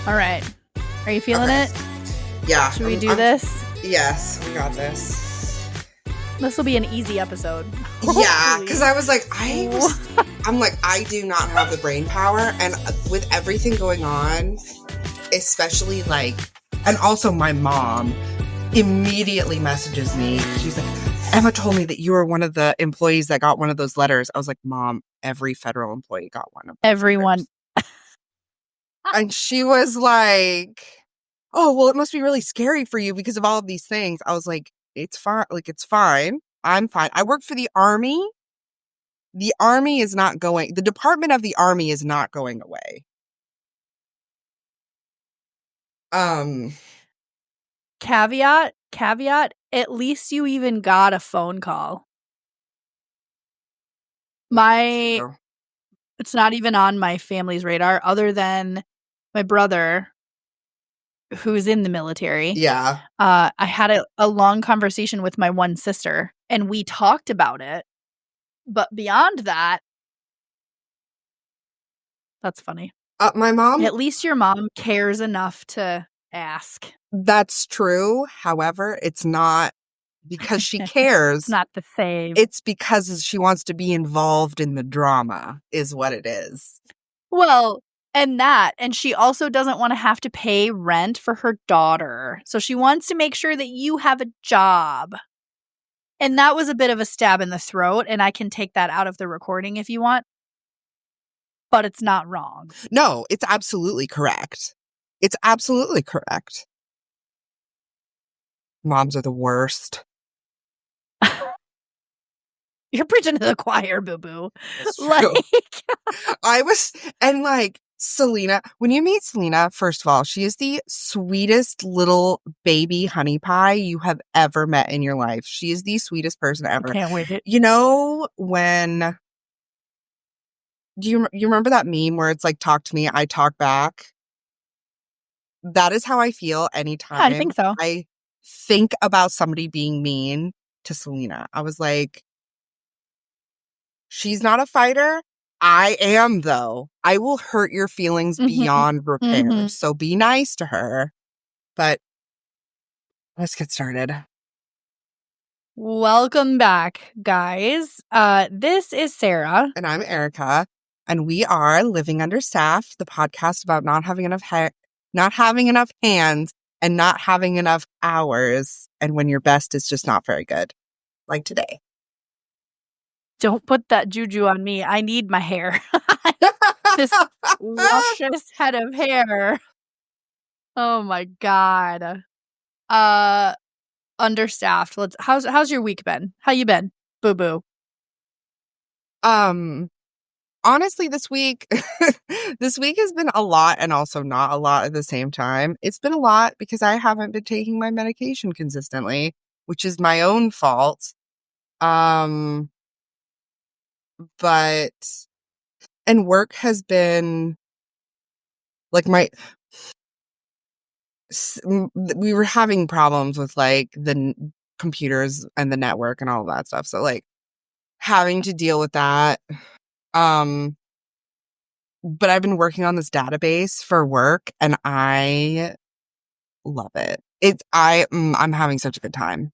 All right. Are you feeling it? Yeah. Should we do this? Yes, we got this. This will be an easy episode. Yeah, because I was like, I'm like, I do not have the brain power. And with everything going on, especially like, and also my mom immediately messages me. She's like, Emma told me that you were one of the employees that got one of those letters. I was like, Mom, every federal employee got one of those Everyone. letters. And she was like, oh, well, it must be really scary for you because of all of these things. I was like, it's fine. Like, it's fine. I'm fine. I work for the Army. The Army is not going, the Department of the Army is not going away. Caveat, at least you even got a phone call. It's not even on my family's radar other than my brother, who's in the military. Yeah. I had a long conversation with my one sister, and we talked about it. But beyond that, that's funny. My mom. At least your mom cares enough to ask. That's true. However, it's not because she cares. It's not the same. It's because she wants to be involved in the drama, is what it is. Well, and she also doesn't want to have to pay rent for her daughter. So she wants to make sure that you have a job. And that was a bit of a stab in the throat, and I can take that out of the recording if you want. But it's not wrong. No, it's absolutely correct. It's absolutely correct. Moms are the worst. You're preaching to the choir, boo-boo. Selena, when you meet Selena, first of all, she is the sweetest little baby honey pie you have ever met in your life. She is the sweetest person ever. Can't wait. You know, when... You remember that meme where it's like, talk to me, I talk back? That is how I feel anytime I think so. I think about somebody being mean to Selena. I was like, she's not a fighter. I am, though. I will hurt your feelings beyond repair. Mm-hmm. So be nice to her. But let's get started. Welcome back, guys. This is Sarah. And I'm Erika. And we are Living Understaffed, the podcast about not having enough hands and not having enough hours. And when your best is just not very good. Like today. Don't put that juju on me. I need my hair. This luscious head of hair. Oh my God. Understaffed. How's your week been? How you been? Boo boo. Honestly, this week has been a lot and also not a lot at the same time. It's been a lot because I haven't been taking my medication consistently, which is my own fault. And work has been like we were having problems with like the computers and the network and all of that stuff. So like having to deal with that. But I've been working on this database for work and I love it. I'm having such a good time.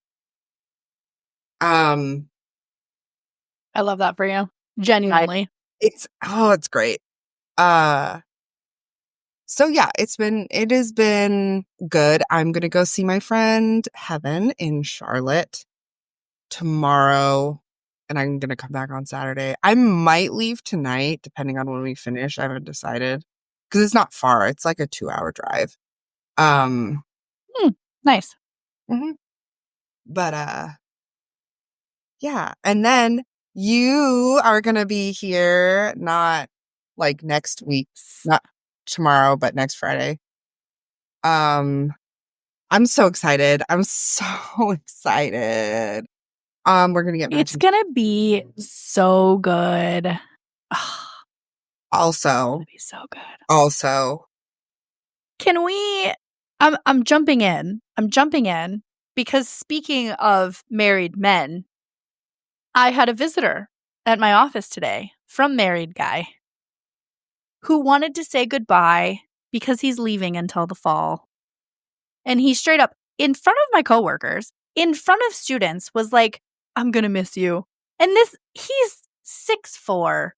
I love that for you. Genuinely. It's great. So yeah, it has been good. I'm going to go see my friend Heaven in Charlotte tomorrow. And I'm going to come back on Saturday. I might leave tonight, depending on when we finish. I haven't decided. Because it's not far. It's like a 2-hour drive. Nice. Mm-hmm. But, yeah. And then you are going to be here, not like next week, not tomorrow, but next Friday. I'm so excited. I'm so excited. We're gonna get It's gonna be so good. Also, it's gonna be so good. Also, can we? I'm jumping in. Because speaking of married men, I had a visitor at my office today from Married Guy who wanted to say goodbye because he's leaving until the fall. And he straight up, in front of my coworkers, in front of students, was like, I'm gonna miss you. And he's 6'4",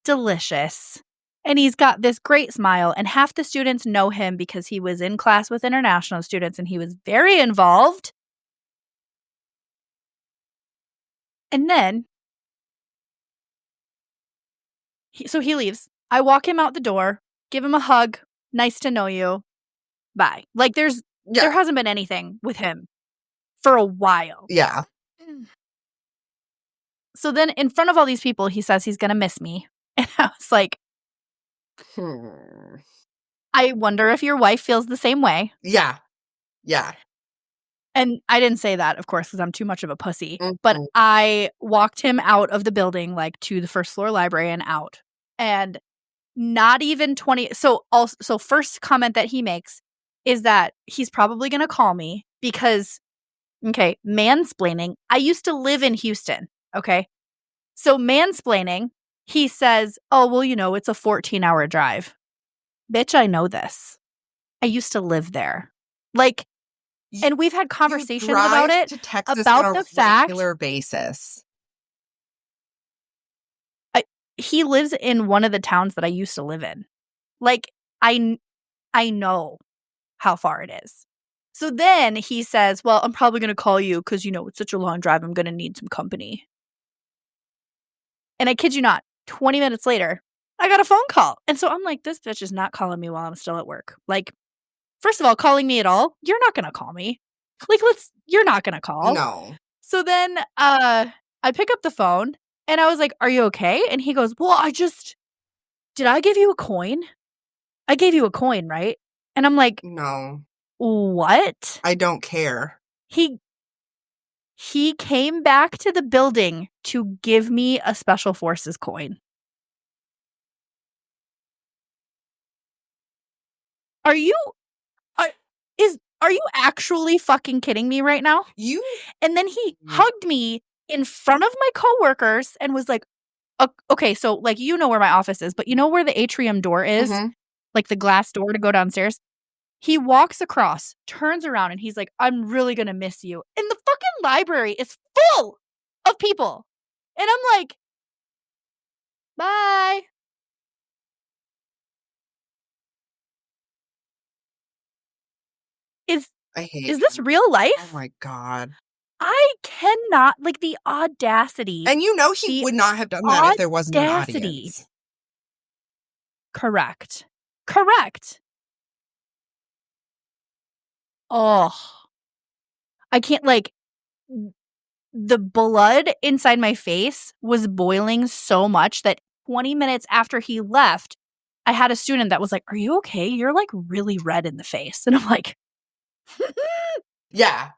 delicious. And he's got this great smile. And half the students know him because he was in class with international students and he was very involved. And then, so he leaves. I walk him out the door, give him a hug. Nice to know you. Bye. Like, there hasn't been anything with him for a while. Yeah. So then in front of all these people, he says he's going to miss me. And I was like, I wonder if your wife feels the same way. Yeah. Yeah. And I didn't say that, of course, because I'm too much of a pussy. But I walked him out of the building, like to the first floor library and out. And not even 20. So first comment that he makes is that he's probably going to call me because, okay, mansplaining. I used to live in Houston. Okay. So mansplaining, he says, oh, well, it's a 14-hour drive. Bitch, I know this. I used to live there. Like, and we've had conversations about it. To Texas about on the a fact regular basis. He lives in one of the towns that I used to live in. Like, I know how far it is. So then he says, well, I'm probably going to call you because, it's such a long drive. I'm going to need some company. And I kid you not, 20 minutes later, I got a phone call. And so I'm like, this bitch is not calling me while I'm still at work. Like, first of all, calling me at all, you're not going to call me. Like, you're not going to call. No. So then I pick up the phone and I was like, are you okay? And he goes, well, did I give you a coin? I gave you a coin, right? And I'm like, no. What? I don't care. He came back to the building to give me a Special Forces coin. Are you actually fucking kidding me right now? And then he hugged me in front of my coworkers and was like, okay, so like, where my office is, but where the atrium door is? Mm-hmm. Like the glass door to go downstairs? He walks across, turns around, and he's like, I'm really going to miss you. And the fucking library is full of people. And I'm like, bye. Is this real life? Oh my God. I cannot, like, the audacity. And he would not have done that if there wasn't an audience. Correct. Oh. I can't, like, the blood inside my face was boiling so much that 20 minutes after he left, I had a student that was like, are you okay? You're, like, really red in the face. And I'm like, yeah.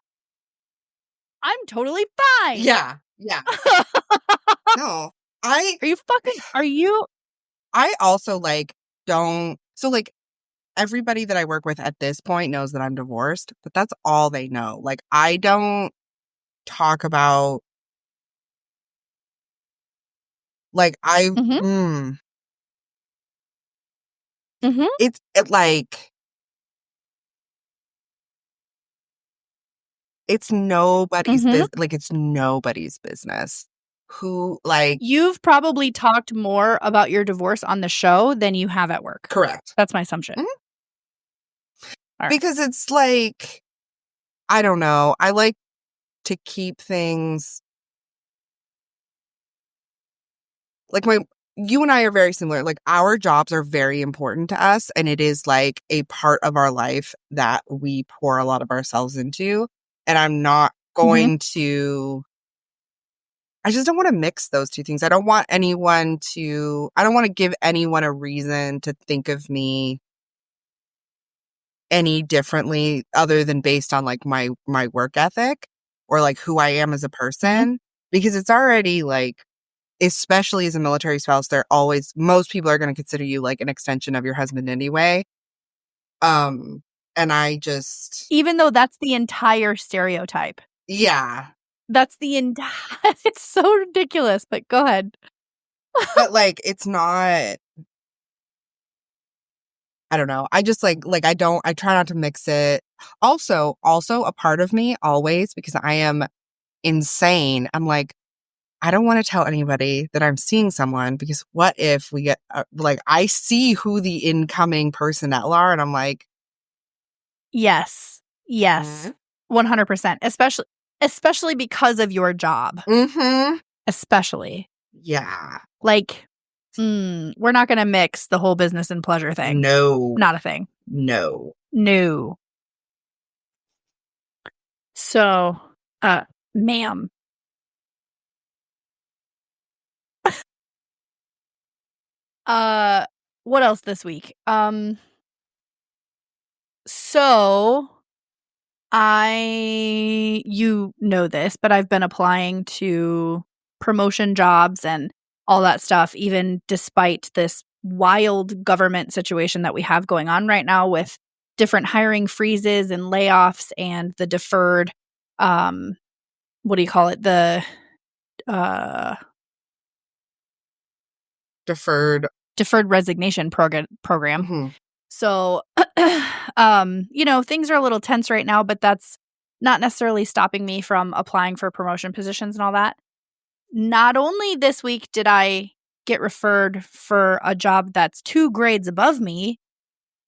I'm totally fine. Yeah. No. I also, like, don't. So, like, everybody that I work with at this point knows that I'm divorced, but that's all they know. Like, I don't talk about, like, it's like, it's nobody's business. Like, it's nobody's business. Who, like, you've probably talked more about your divorce on the show than you have at work. Correct. That's my assumption. Right. Because it's like, I don't know. I like to keep things like you and I are very similar. Like, our jobs are very important to us, and it is like a part of our life that we pour a lot of ourselves into. And I'm not going to. I just don't want to mix those two things. I don't want to give anyone a reason to think of me any differently other than based on, like, my work ethic or, like, who I am as a person, because it's already, like, especially as a military spouse, most people are going to consider you like an extension of your husband anyway. And I just, even though that's the entire stereotype. Yeah. That's the entire, it's so ridiculous, but go ahead. But, like, it's not, I don't know. I just I try not to mix it. Also, a part of me always, because I am insane, I'm like, I don't want to tell anybody that I'm seeing someone, because what if we get, I see who the incoming personnel are and I'm like, Yes. Yes. 100%. Especially because of your job. mm-hmm. Especially. Yeah. Like, we're not going to mix the whole business and pleasure thing. No. Not a thing. No. No. So, ma'am. What else this week? So you know this, but I've been applying to promotion jobs and all that stuff, even despite this wild government situation that we have going on right now with different hiring freezes and layoffs and the deferred, what do you call it? The, Deferred resignation program. mm-hmm. So, things are a little tense right now, but that's not necessarily stopping me from applying for promotion positions and all that. Not only this week did I get referred for a job that's 2 grades above me,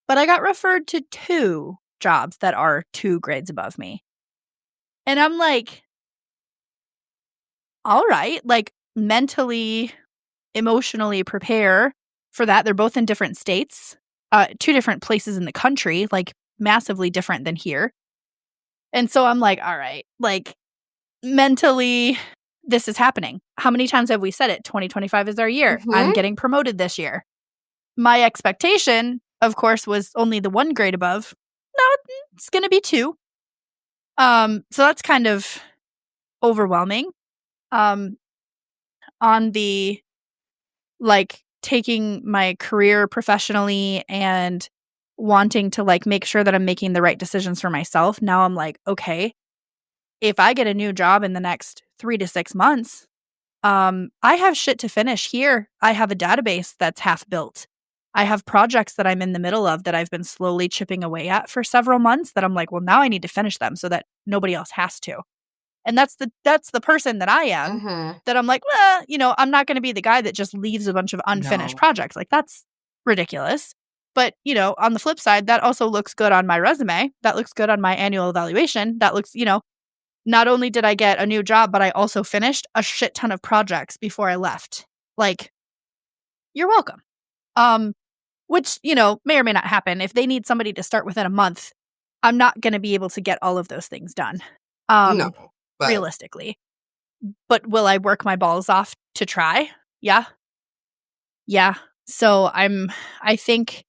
but I got referred to 2 jobs that are 2 grades above me. And I'm like, all right, mentally, emotionally prepare for that. They're both in different states, 2 different places in the country, massively different than here. And so I'm like, all right, mentally, this is happening. How many times have we said it? 2025 is our year. Mm-hmm. I'm getting promoted this year. My expectation, of course, was only the 1 grade above. No, it's going to be 2. So that's kind of overwhelming. On the taking my career professionally and wanting to make sure that I'm making the right decisions for myself. Now I'm like, okay, if I get a new job in the next 3 to 6 months, I have shit to finish here. I have a database that's half built. I have projects that I'm in the middle of that I've been slowly chipping away at for several months that I'm like, well, now I need to finish them so that nobody else has to. And that's the person that I am, Mm-hmm. that I'm like, well, I'm not going to be the guy that just leaves a bunch of unfinished projects. That's ridiculous. But, on the flip side, that also looks good on my resume. That looks good on my annual evaluation. That looks, not only did I get a new job, but I also finished a shit ton of projects before I left. You're welcome. Which, may or may not happen. If they need somebody to start within a month, I'm not going to be able to get all of those things done. No. But realistically. But will I work my balls off to try? Yeah. Yeah. So I think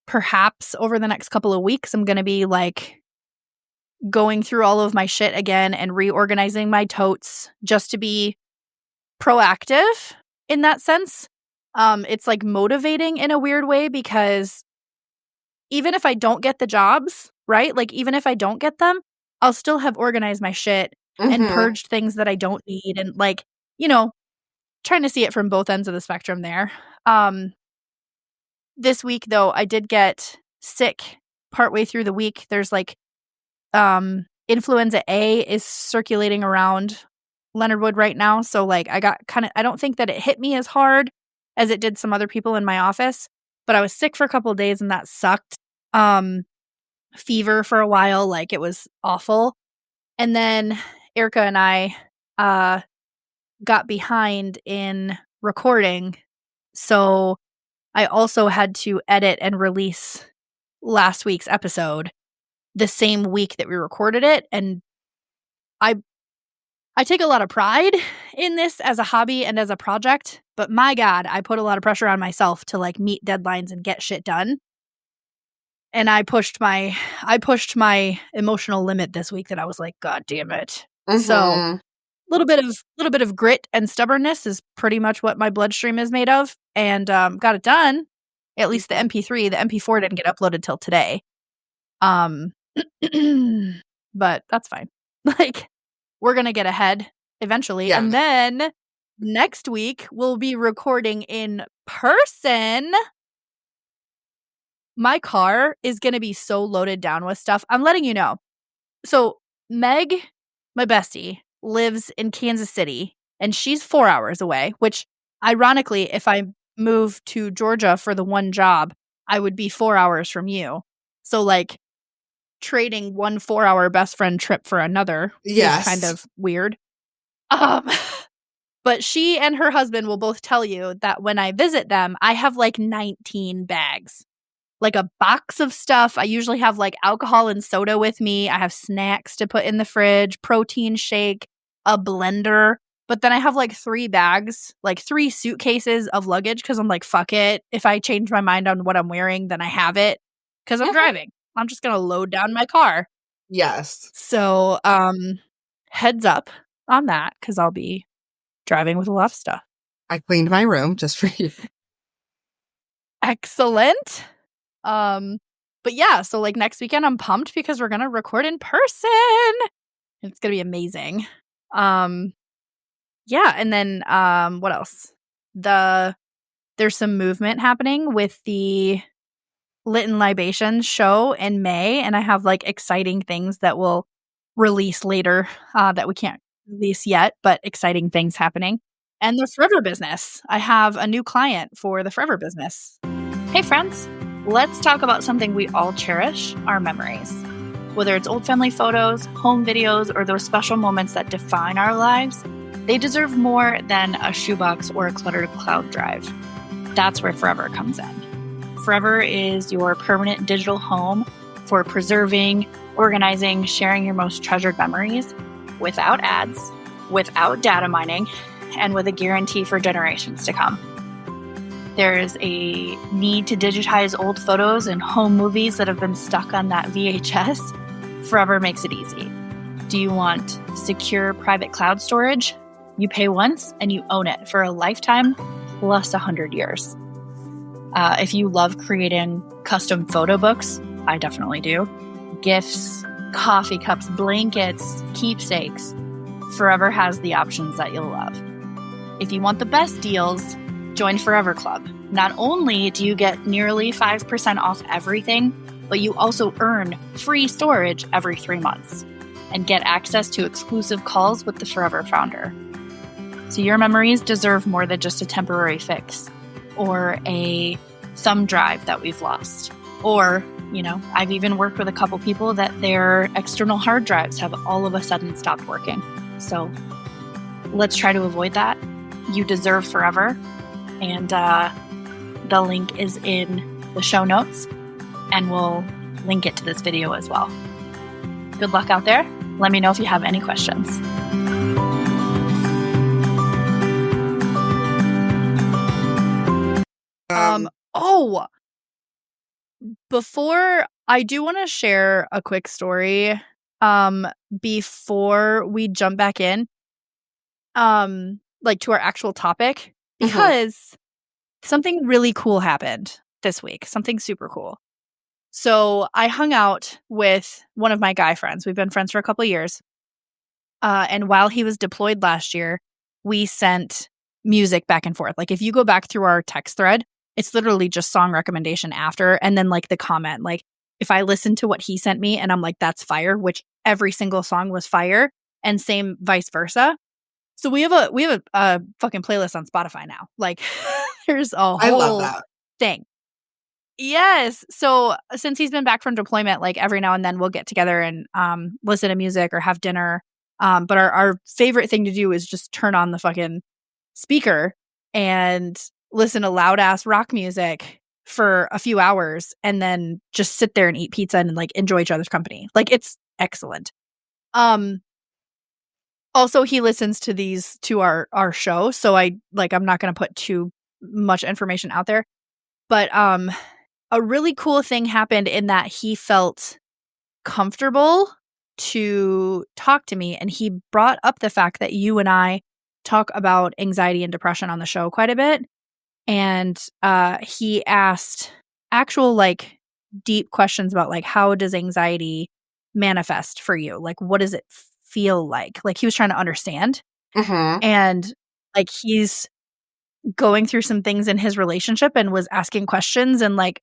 perhaps over the next couple of weeks, I'm going to be going through all of my shit again and reorganizing my totes just to be proactive in that sense. It's motivating in a weird way, because even if I don't get the jobs, right? Even if I don't get them, I'll still have organized my shit and purged things that I don't need, and trying to see it from both ends of the spectrum there. This week though, I did get sick partway through the week. There's influenza A is circulating around Leonard Wood right now. So I got I don't think that it hit me as hard as it did some other people in my office, but I was sick for a couple of days and that sucked. Fever for a while, it was awful. And then Erika and I got behind in recording. So I also had to edit and release last week's episode the same week that we recorded it. And I take a lot of pride in this as a hobby and as a project, but my God, I put a lot of pressure on myself to meet deadlines and get shit done. And I pushed my emotional limit this week that I was like, God damn it. mm-hmm. So a little bit of grit and stubbornness is pretty much what my bloodstream is made of, and got it done. At least the MP3, the MP4 didn't get uploaded till today. But that's fine. We're going to get ahead eventually. Yeah. And then next week we'll be recording in person. my car is going to be so loaded down with stuff. I'm letting you know. So Meg, my bestie, lives in Kansas City, and she's 4 hours away, which ironically, if I move to Georgia for the one job, I would be 4 hours from you. So like trading one 4-hour best friend trip for another is kind of weird. But she and her husband will both tell you that when I visit them, I have like 19 bags. Like a box of stuff. I usually have like alcohol and soda with me. I have snacks to put in the fridge, protein shake, a blender. But then I have like 3 bags, like 3 suitcases of luggage because I'm like, fuck it. If I change my mind on what I'm wearing, then I have it because I'm driving. I'm just going to load down my car. Yes. So heads up on that because I'll be driving with a lot of stuff. I cleaned my room just for you. Excellent. But yeah, so like next weekend I'm pumped because we're gonna record in person. It's gonna be amazing. Yeah, and then what else? There's some movement happening with the Lit and Libations show in May, and I have like exciting things that will release later that we can't release yet, but exciting things happening. And the Forever business. I have a new client for the Forever business. Hey friends, let's talk about something we all cherish, our memories. Whether it's old family photos, home videos, or those special moments that define our lives, they deserve more than a shoebox or a cluttered cloud drive. That's where Forever comes in. Forever is your permanent digital home for preserving, organizing, sharing your most treasured memories without ads, without data mining, and with a guarantee for generations to come. There's a need to digitize old photos and home movies that have been stuck on that VHS. Forever makes it easy. Do you want secure private cloud storage? You pay once and you own it for a lifetime plus 100 years. If you love creating custom photo books, I definitely do. Gifts, coffee cups, blankets, keepsakes. Forever has the options that you'll love. If you want the best deals, join Forever Club. Not only do you get nearly 5% off everything, but you also earn free storage every 3 months and get access to exclusive calls with the Forever founder. So your memories deserve more than just a temporary fix or a thumb drive that we've lost. Or, I've even worked with a couple people that their external hard drives have all of a sudden stopped working. So let's try to avoid that. You deserve Forever. And the link is in the show notes, and we'll link it to this video as well. Good luck out there. Let me know if you have any questions. Before I do want to share a quick story before we jump back in to our actual topic, because something really cool happened this week. Something super cool. So I hung out with one of my guy friends. We've been friends for a couple of years. And while he was deployed last year, we sent music back and forth. Like if you go back through our text thread, it's literally just song recommendation after. And then like the comment, like if I listen to what he sent me and I'm like, that's fire, which every single song was fire, and same vice versa. So we have a fucking playlist on Spotify now. Like there's a whole thing. Yes. So since he's been back from deployment, like every now and then we'll get together and listen to music or have dinner. But our favorite thing to do is just turn on the fucking speaker and listen to loud ass rock music for a few hours and then just sit there and eat pizza and like enjoy each other's company. Like it's excellent. Also, he listens to our show, so I'm not going to put too much information out there. But a really cool thing happened in that he felt comfortable to talk to me, and he brought up the fact that you and I talk about anxiety and depression on the show quite a bit. And he asked actual like deep questions about like, how does anxiety manifest for you? Like, what does it feel like? Like he was trying to understand. And like he's going through some things in his relationship and was asking questions, and like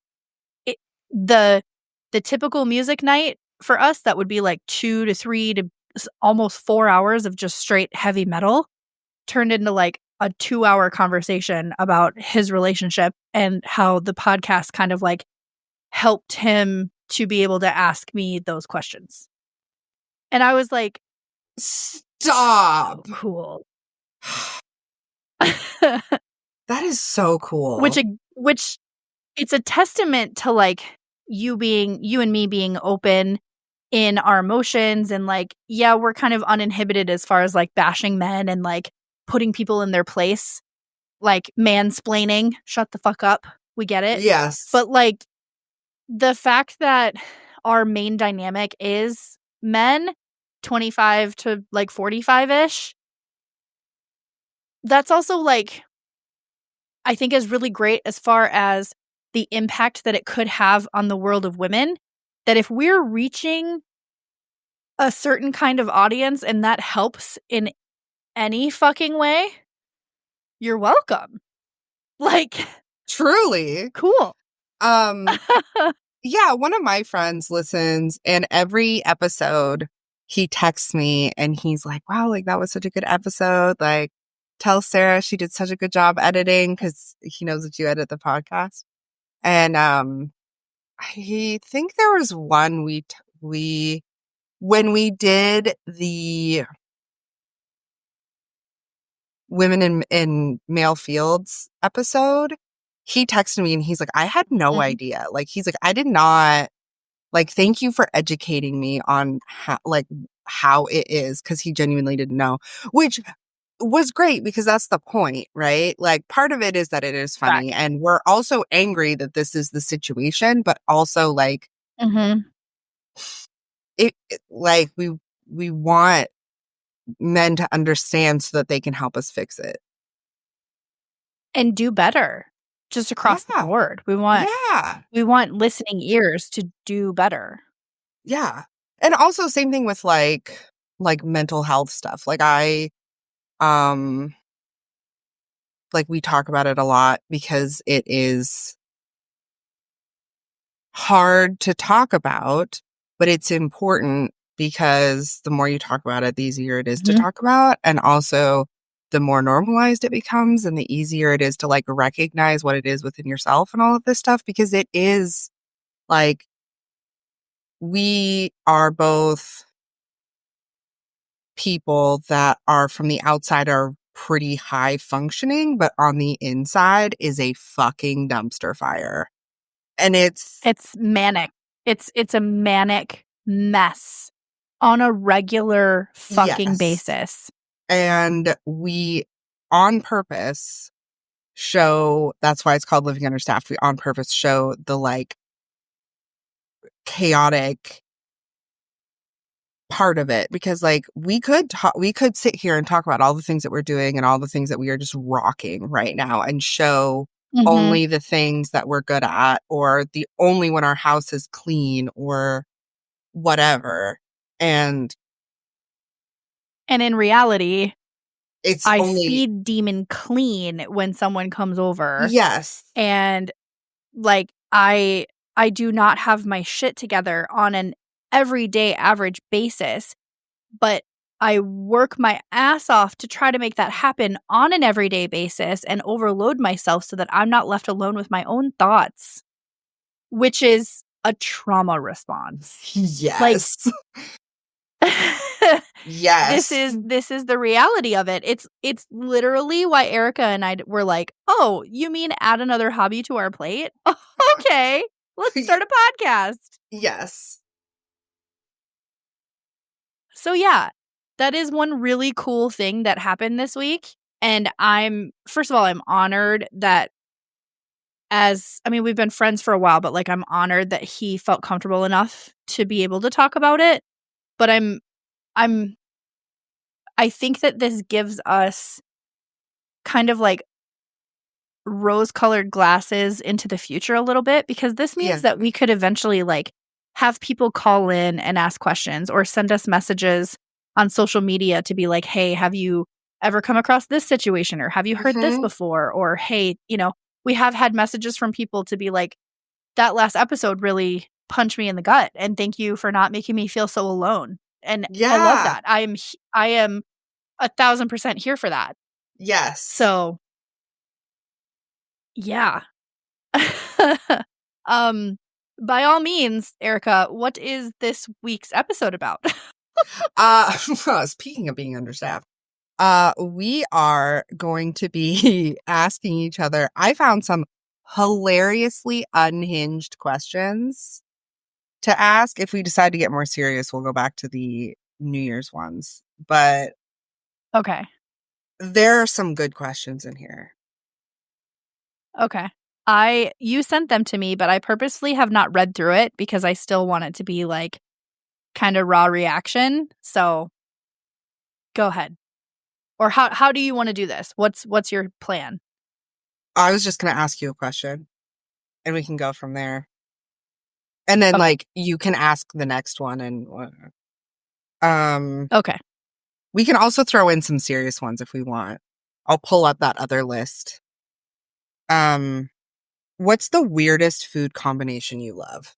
the typical music night for us, that would be like 2 to 3 to almost 4 hours of just straight heavy metal, turned into like a 2-hour conversation about his relationship and how the podcast kind of like helped him to be able to ask me those questions. And I was like, stop. Cool. That is so cool. Which it's a testament to like you and me being open in our emotions, and like, yeah, we're kind of uninhibited as far as like bashing men and like putting people in their place, like mansplaining, shut the fuck up. We get it. Yes. But like the fact that our main dynamic is men 25 to like 45-ish, that's also like, I think is really great as far as the impact that it could have on the world of women. That if we're reaching a certain kind of audience and that helps in any fucking way, you're welcome. Like, truly cool. Yeah, one of my friends listens, and every episode he texts me and he's like, wow, like that was such a good episode. Like, tell Sarah she did such a good job editing, because he knows that you edit the podcast. And I think there was one when we did the women in male fields episode, he texted me and he's like, I had no idea. Like, he's like, I did not, like, thank you for educating me on how it is, because he genuinely didn't know, which was great because that's the point, right? Like, part of it is that it is funny, right, and we're also angry that this is the situation, but also like, like we want men to understand so that they can help us fix it and do better, just across the board. We want listening ears to do better. Yeah. And also same thing with like mental health stuff. Like like we talk about it a lot because it is hard to talk about, but it's important because the more you talk about it, the easier it is to talk about. And also the more normalized it becomes and the easier it is to like recognize what it is within yourself and all of this stuff, because it is like, we are both people that are from the outside are pretty high functioning, but on the inside is a fucking dumpster fire. And it's manic. It's a manic mess on a regular fucking basis. And we on purpose show, that's why it's called Living Understaffed. We on purpose show the like chaotic part of it, because like we could sit here and talk about all the things that we're doing and all the things that we are just rocking right now and show only the things that we're good at, or the only when our house is clean or whatever. And in reality, I only speed demon clean when someone comes over. Yes. And like I do not have my shit together on an everyday average basis, but I work my ass off to try to make that happen on an everyday basis and overload myself so that I'm not left alone with my own thoughts, which is a trauma response. Yes. Like, yes. This is the reality of it. It's literally why Erika and I were like, oh, you mean add another hobby to our plate? Okay, let's start a podcast. Yes. So yeah, that is one really cool thing that happened this week. And first of all, I'm honored that we've been friends for a while, but like I'm honored that he felt comfortable enough to be able to talk about it. But I think that this gives us kind of like rose-colored glasses into the future a little bit, because this means that we could eventually like have people call in and ask questions or send us messages on social media to be like, hey, have you ever come across this situation, or have you heard this before? Or hey, we have had messages from people to be like, that last episode really punched me in the gut. And thank you for not making me feel so alone. And I love Yeah. that. I am 1,000% here for that. Yes. So, yeah. By all means, Erika, what is this week's episode about? Speaking of being understaffed, we are going to be asking each other. I found some hilariously unhinged questions to ask. If we decide to get more serious, we'll go back to the New Year's ones. But Okay. there are some good questions in here. Okay. You sent them to me, but I purposely have not read through it because I still want it to be like kind of raw reaction. So go ahead. Or how do you want to do this? What's your plan? I was just going to ask you a question and we can go from there. And then Okay. like you can ask the next one and Okay. we can also throw in some serious ones if we want. I'll pull up that other list. What's the weirdest food combination you love?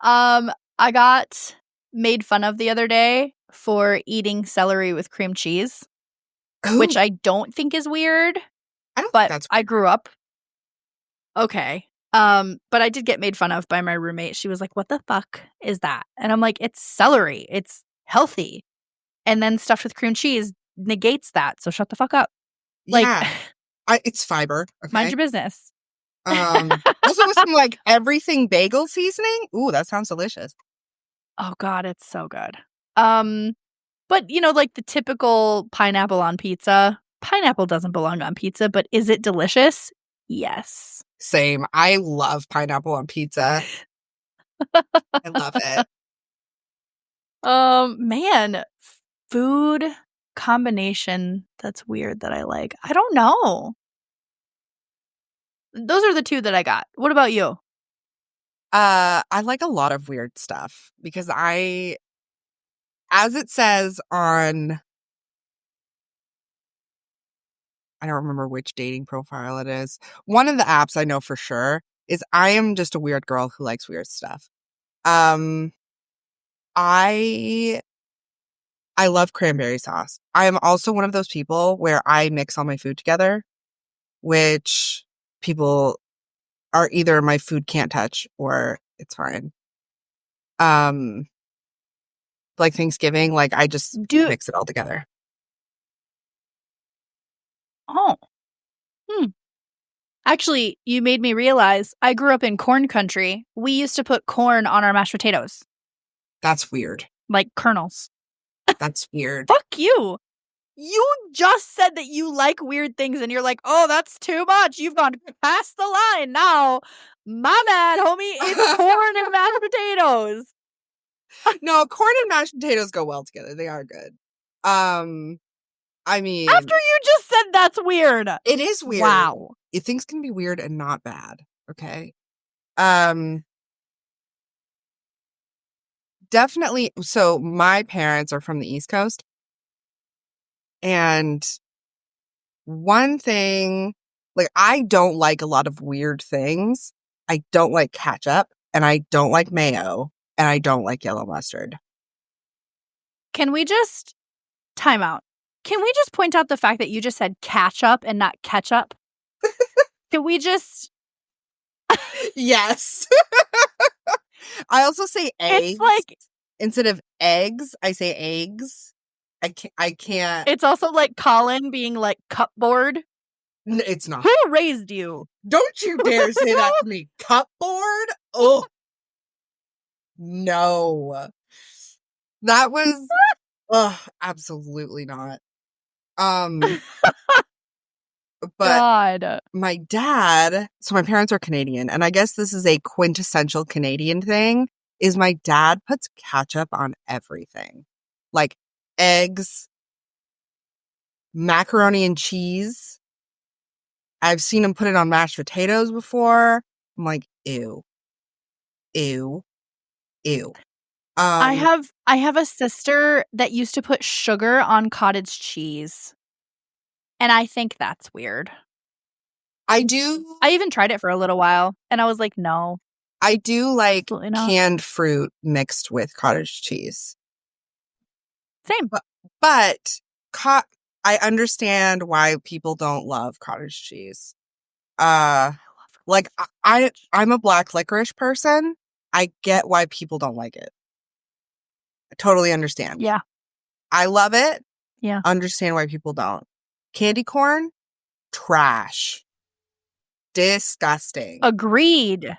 I got made fun of the other day for eating celery with cream cheese, which I don't think is weird, I don't think but that's I grew up. Okay. But I did get made fun of by my roommate. She was like, "What the fuck is that?" And I'm like, "It's celery. It's healthy." And then stuffed with cream cheese negates that. So shut the fuck up. Like, yeah. It's fiber. mind Okay. your business. Also with some like everything bagel seasoning. Ooh, that sounds delicious. Oh God, it's so good. But like the typical pineapple on pizza. Pineapple doesn't belong on pizza, but is it delicious? Yes. Same. I love pineapple on pizza. I love it. Man, food combination that's weird that I like. I don't know. Those are the two that I got. What about you? I like a lot of weird stuff because as it says on, I don't remember which dating profile it is. One of the apps I know for sure is I am just a weird girl who likes weird stuff. I love cranberry sauce. I am also one of those people where I mix all my food together, which people are either my food can't touch or it's fine. Like Thanksgiving, like I just mix it all together. Oh. Actually, you made me realize I grew up in corn country. We used to put corn on our mashed potatoes. That's weird. Like kernels. That's weird. Fuck you. You just said that you like weird things and you're like, oh, that's too much. You've gone past the line now. My bad, homie. It's corn and mashed potatoes. No, corn and mashed potatoes go well together. They are good. I mean, after you just said that's weird. It is weird. Wow. Things can be weird and not bad. Okay. Definitely. So my parents are from the East Coast. And one thing, like, I don't like a lot of weird things. I don't like ketchup and I don't like mayo and I don't like yellow mustard. Can we just time out? Can we just point out the fact that you just said ketchup and not ketchup? Can we just... Yes. I also say eggs. It's like... Instead of eggs, I say eggs. I can't. It's also like Colin being like cupboard. It's not. Who raised you? Don't you dare say that to me. Cupboard? Oh. No. That was absolutely not. But God. my dad, so my parents are Canadian, and I guess this is a quintessential Canadian thing, is my dad puts ketchup on everything. Like eggs, macaroni and cheese. I've seen him put it on mashed potatoes before. I'm like, ew. Ew. Ew. I have a sister that used to put sugar on cottage cheese. And I think that's weird. I do. I even tried it for a little while, and I was like, no. I do like Absolutely not. canned fruit mixed with cottage cheese. Same. But I understand why people don't love cottage cheese. Like I'm a black licorice person. I get why people don't like it. I totally understand. Yeah. I love it. Yeah. Understand why people don't. Candy corn, trash. Disgusting. Agreed.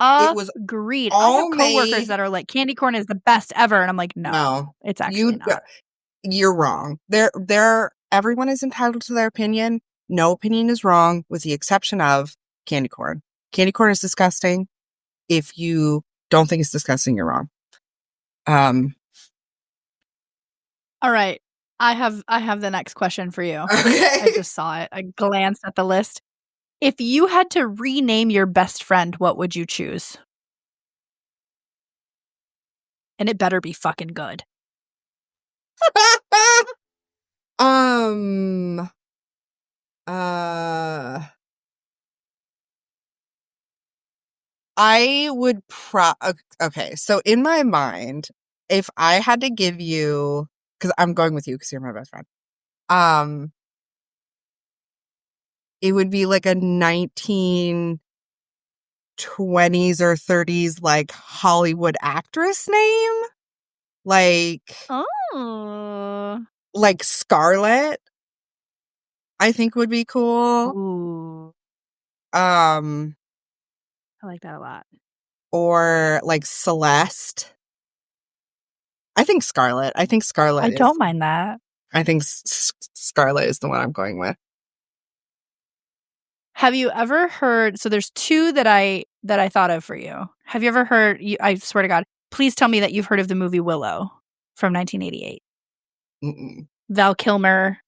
It was Agreed. I all have coworkers made. that are like, candy corn is the best ever. And I'm like, no, it's actually not. You're wrong. Everyone is entitled to their opinion. No opinion is wrong, with the exception of candy corn. Candy corn is disgusting. If you don't think it's disgusting, you're wrong. All right. I have the next question for you. Okay. I just saw it. I glanced at the list. If you had to rename your best friend, what would you choose? And it better be fucking good. I would okay, so in my mind, if I had to give you, because I'm going with you because you're my best friend, it would be like a 1920s or 30s like Hollywood actress name, like Scarlett. I think would be cool. Ooh. I like that a lot. Or like Celeste. I think Scarlett. I don't mind that. I think Scarlett is the one I'm going with. Have you ever heard? So there's two that I thought of for you. Have you ever heard? I swear to God, please tell me that you've heard of the movie Willow from 1988. Mm-mm. Val Kilmer.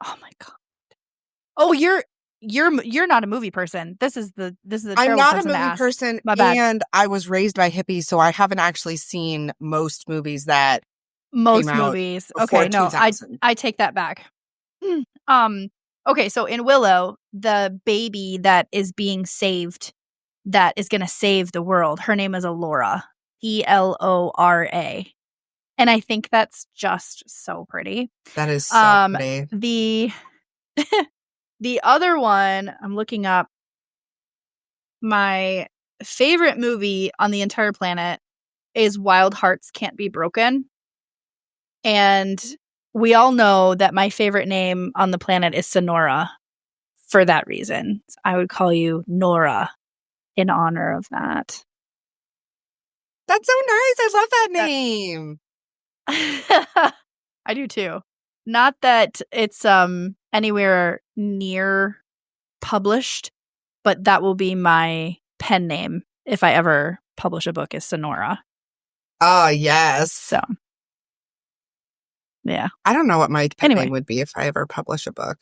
Oh my God. Oh, you're not a movie person. This is the I'm terrible not a person to movie ask. person, My bad. and I was raised by hippies, so I haven't actually seen most movies that Most came out movies. before Okay, no, 2000. I take that back. Okay, so in Willow, the baby that is being saved, that is going to save the world, her name is Elora. Elora. And I think that's just so pretty. That is so pretty. The other one, I'm looking up, my favorite movie on the entire planet is Wild Hearts Can't Be Broken. And we all know that my favorite name on the planet is Sonora for that reason. I would call you Nora in honor of that. That's so nice. I love that name. I do too. Not that it's anywhere near published, but that will be my pen name if I ever publish a book, is Sonora. Oh, yes. So, yeah. I don't know what my pen name would be if I ever publish a book.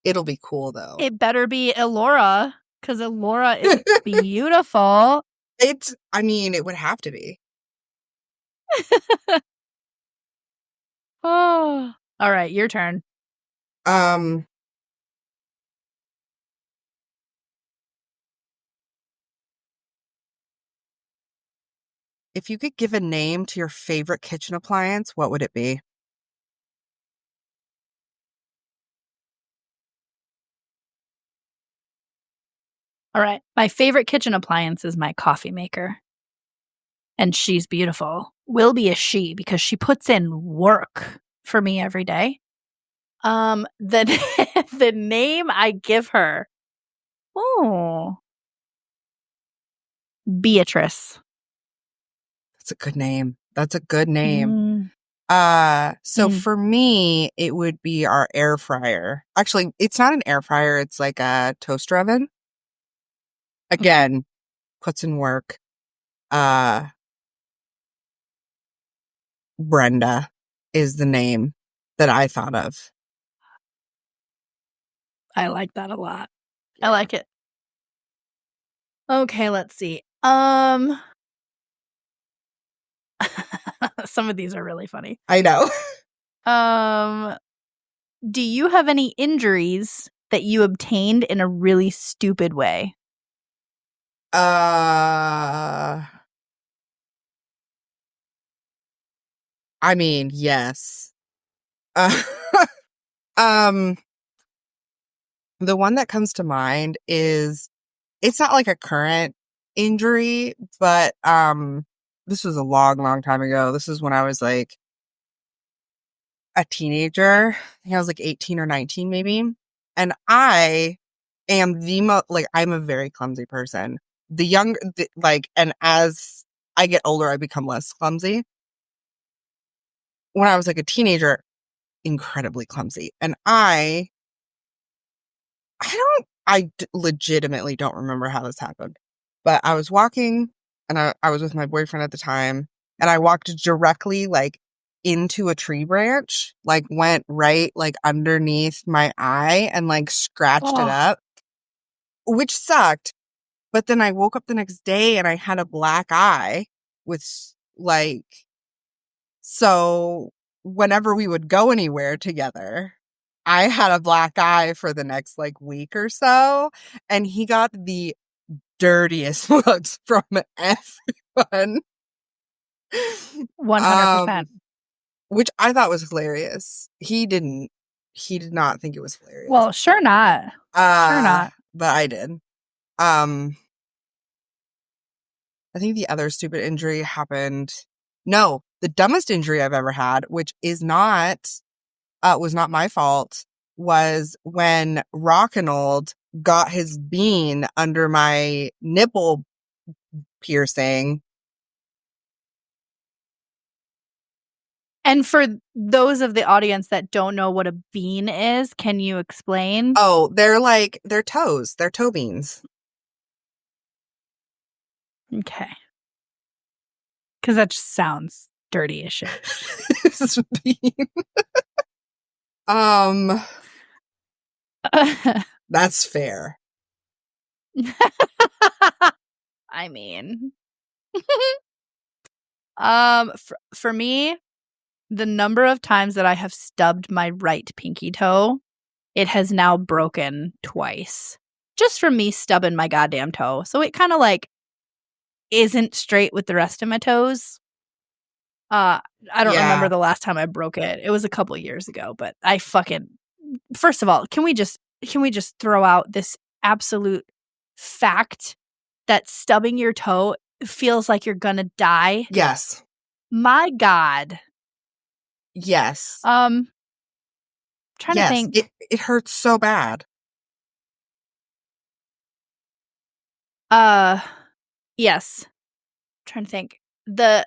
It'll be cool, though. It better be Elora, because Elora is beautiful. It would have to be. Oh. All right, your turn. If you could give a name to your favorite kitchen appliance, what would it be? All right. My favorite kitchen appliance is my coffee maker. And she's beautiful. Will be a she because she puts in work for me every day. The name I give her. Oh. Beatrice. That's a good name. So for me, it would be our air fryer. Actually, it's not an air fryer. It's like a toaster oven. Again, puts in work. Brenda is the name that I thought of. I like that a lot. I like it. Okay, let's see. Some of these are really funny. I know. Do you have any injuries that you obtained in a really stupid way? I mean, yes. Um, the one that comes to mind is, it's not like a current injury, but this was a long, long time ago. This is when I was like a teenager. I think I was like 18 or 19 maybe. And I am I'm a very clumsy person. And as I get older, I become less clumsy. When I was like a teenager, incredibly clumsy. And legitimately don't remember how this happened, but I was walking and I was with my boyfriend at the time, and I walked directly like into a tree branch, like went right like underneath my eye and like scratched it Oh, up, which sucked. But then I woke up the next day and I had a black eye with like, so whenever we would go anywhere together, I had a black eye for the next like week or so, and he got the dirtiest looks from everyone. 100%. Which I thought was hilarious. He did not think it was hilarious. Well, sure not. Sure not. But I did. I think the other stupid injury happened. No, the dumbest injury I've ever had, which was not my fault, was when Rockinold got his bean under my nipple piercing. And for those of the audience that don't know what a bean is, can you explain? Oh, they're toes. They're toe beans. Okay. Because that just sounds dirty as shit. This bean. That's fair. I mean, for me, the number of times that I have stubbed my right pinky toe, it has now broken twice. Just from me stubbing my goddamn toe. So it kind of like isn't straight with the rest of my toes. I don't remember the last time I broke it. It was a couple years ago, but first of all, can we just throw out this absolute fact that stubbing your toe feels like you're gonna die? Yes. My God. Yes. Trying to think. It hurts so bad. Yes. Trying to think. A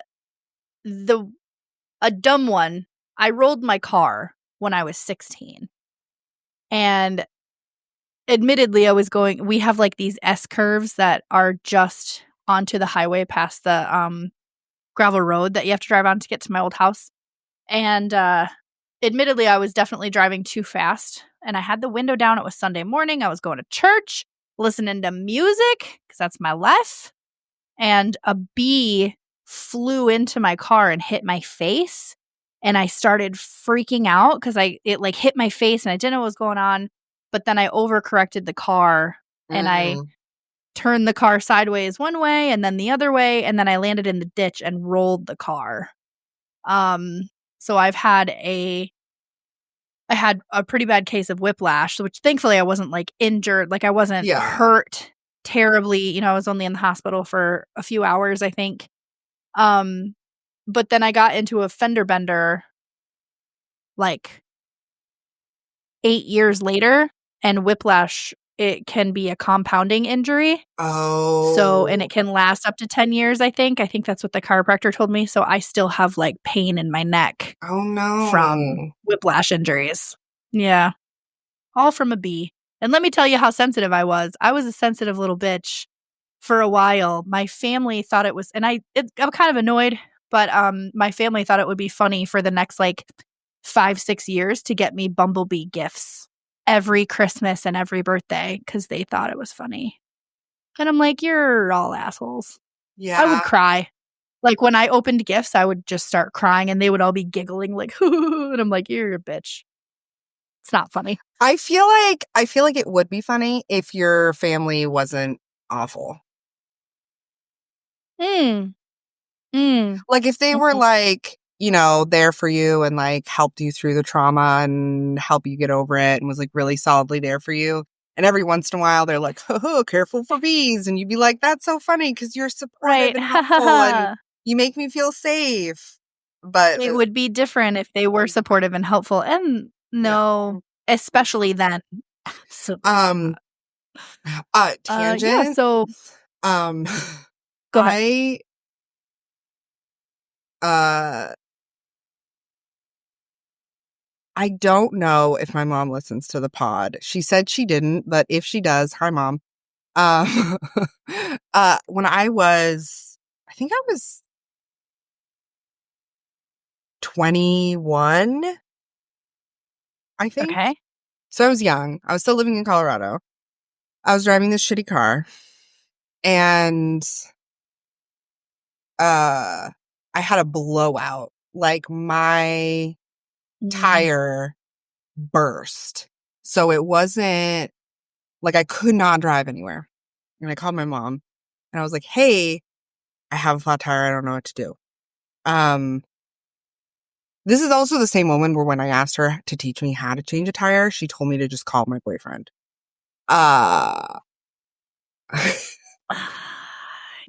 dumb one. I rolled my car when I was 16. And admittedly, we have like these S curves that are just onto the highway past the gravel road that you have to drive on to get to my old house. And admittedly, I was definitely driving too fast, and I had the window down. It was Sunday morning. I was going to church, listening to music, because that's my life. And a bee flew into my car and hit my face. And I started freaking out because it like hit my face and I didn't know what was going on. But then I overcorrected the car and I turned the car sideways one way and then the other way. And then I landed in the ditch and rolled the car. So I had a pretty bad case of whiplash, which thankfully I wasn't like injured. Like I wasn't hurt terribly. You know, I was only in the hospital for a few hours, I think. But then I got into a fender bender like 8 years later, and whiplash, it can be a compounding injury. Oh. So, and it can last up to 10 years, I think. I think that's what the chiropractor told me. So I still have like pain in my neck. Oh no. From whiplash injuries. Yeah. All from a bee. And let me tell you how sensitive I was. I was a sensitive little bitch for a while. My family thought it was, and I'm kind of annoyed, but my family thought it would be funny for the next like 5-6 years to get me bumblebee gifts every Christmas and every birthday because they thought it was funny. And I'm like, you're all assholes. Yeah. I would cry. Like when I opened gifts, I would just start crying and they would all be giggling like, and I'm like, you're a bitch. It's not funny. I feel like it would be funny if your family wasn't awful. Mm. Mm. Like if they were like, you know, there for you and like helped you through the trauma and help you get over it and was like really solidly there for you. And every once in a while they're like, oh, careful for bees. And you'd be like, that's so funny because you're supportive Right. and helpful and you make me feel safe. But It would be different if they were supportive and helpful. And no, especially then. So, yeah, tangent. so Um go ahead. uh I don't know if my mom listens to the pod. She said she didn't, but if she does, hi mom. Um, when I think I was 21, I think. Okay. So I was young. I was still living in Colorado. I was driving this shitty car and I had a blowout. Like my tire burst. So it wasn't like I could not drive anywhere. And I called my mom and I was like, hey, I have a flat tire. I don't know what to do. This is also the same woman where when I asked her to teach me how to change a tire, she told me to just call my boyfriend.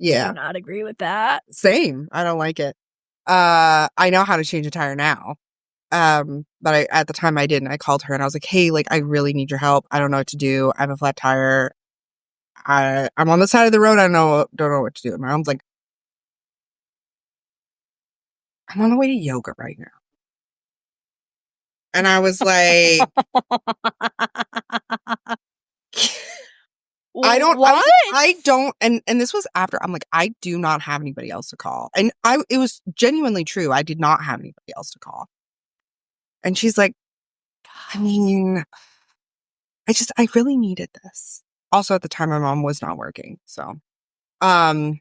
Yeah. Do not agree with that. Same. I don't like it. I know how to change a tire now. But at the time I didn't. I called her and I was like, hey, like, I really need your help. I don't know what to do. I have a flat tire. I'm on the side of the road. I don't know what to do. And my mom's like, I'm on the way to yoga right now. And I was like, What? I don't, and this was after, I'm like, I do not have anybody else to call. And it was genuinely true. I did not have anybody else to call. And she's like, I mean, I really needed this. Also at the time, my mom was not working. So, I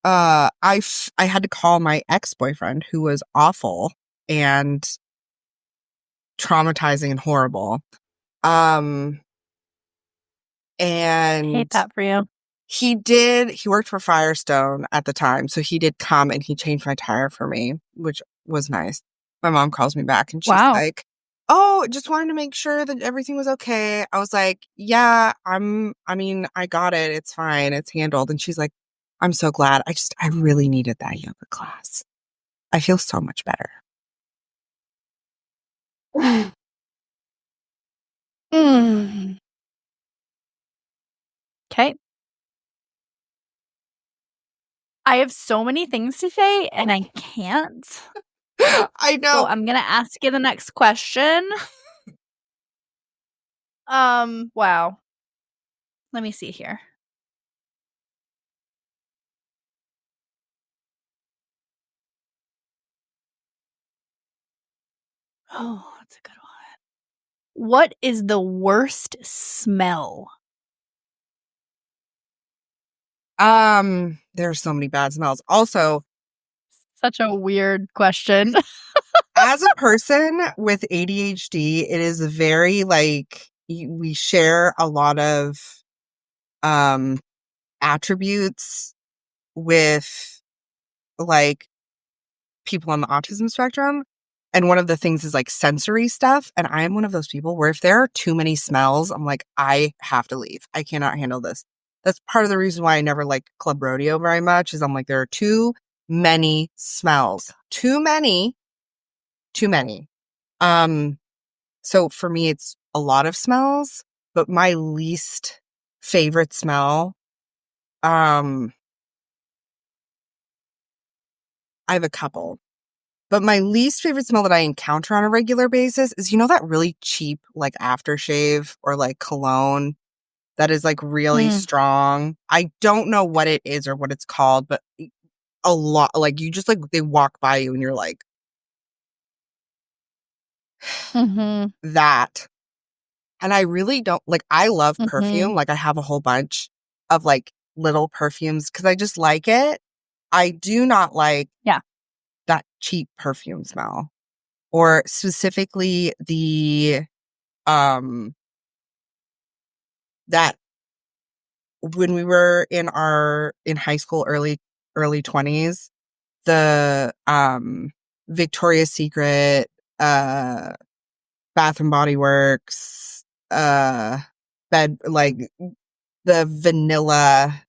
had to call my ex-boyfriend who was awful and traumatizing and horrible. And Hate that for you. he worked for Firestone at the time. So he did come and he changed my tire for me, which was nice. My mom calls me back and she's like, oh, just wanted to make sure that everything was okay. I was like, yeah, I got it. It's fine. It's handled. And she's like, I'm so glad. I really needed that yoga class. I feel so much better. Okay. I have so many things to say and I can't. I know. So I'm going to ask you the next question. Wow. Let me see here. Oh, that's a good one. What is the worst smell? There are so many bad smells. Also, Such a weird question. as a person with ADHD, it is very like we share a lot of attributes with like people on the autism spectrum. And one of the things is like sensory stuff. And I am one of those people where if there are too many smells, I'm like, I have to leave. I cannot handle this. That's part of the reason why I never liked Club Rodeo very much is I'm like, there are too many smells. Too many. So for me, it's a lot of smells, but my least favorite smell, I have a couple. But my least favorite smell that I encounter on a regular basis is, you know, that really cheap, like aftershave or like cologne that is like really strong. I don't know what it is or what it's called, but a lot, like you just like, they walk by you and you're like, that. And I really don't like, I love perfume. Like I have a whole bunch of like little perfumes because I just like it. I do not like that cheap perfume smell. or specifically the that when we were in high school, early 20s, the Victoria's Secret, Bath and Body Works, bed, like the vanilla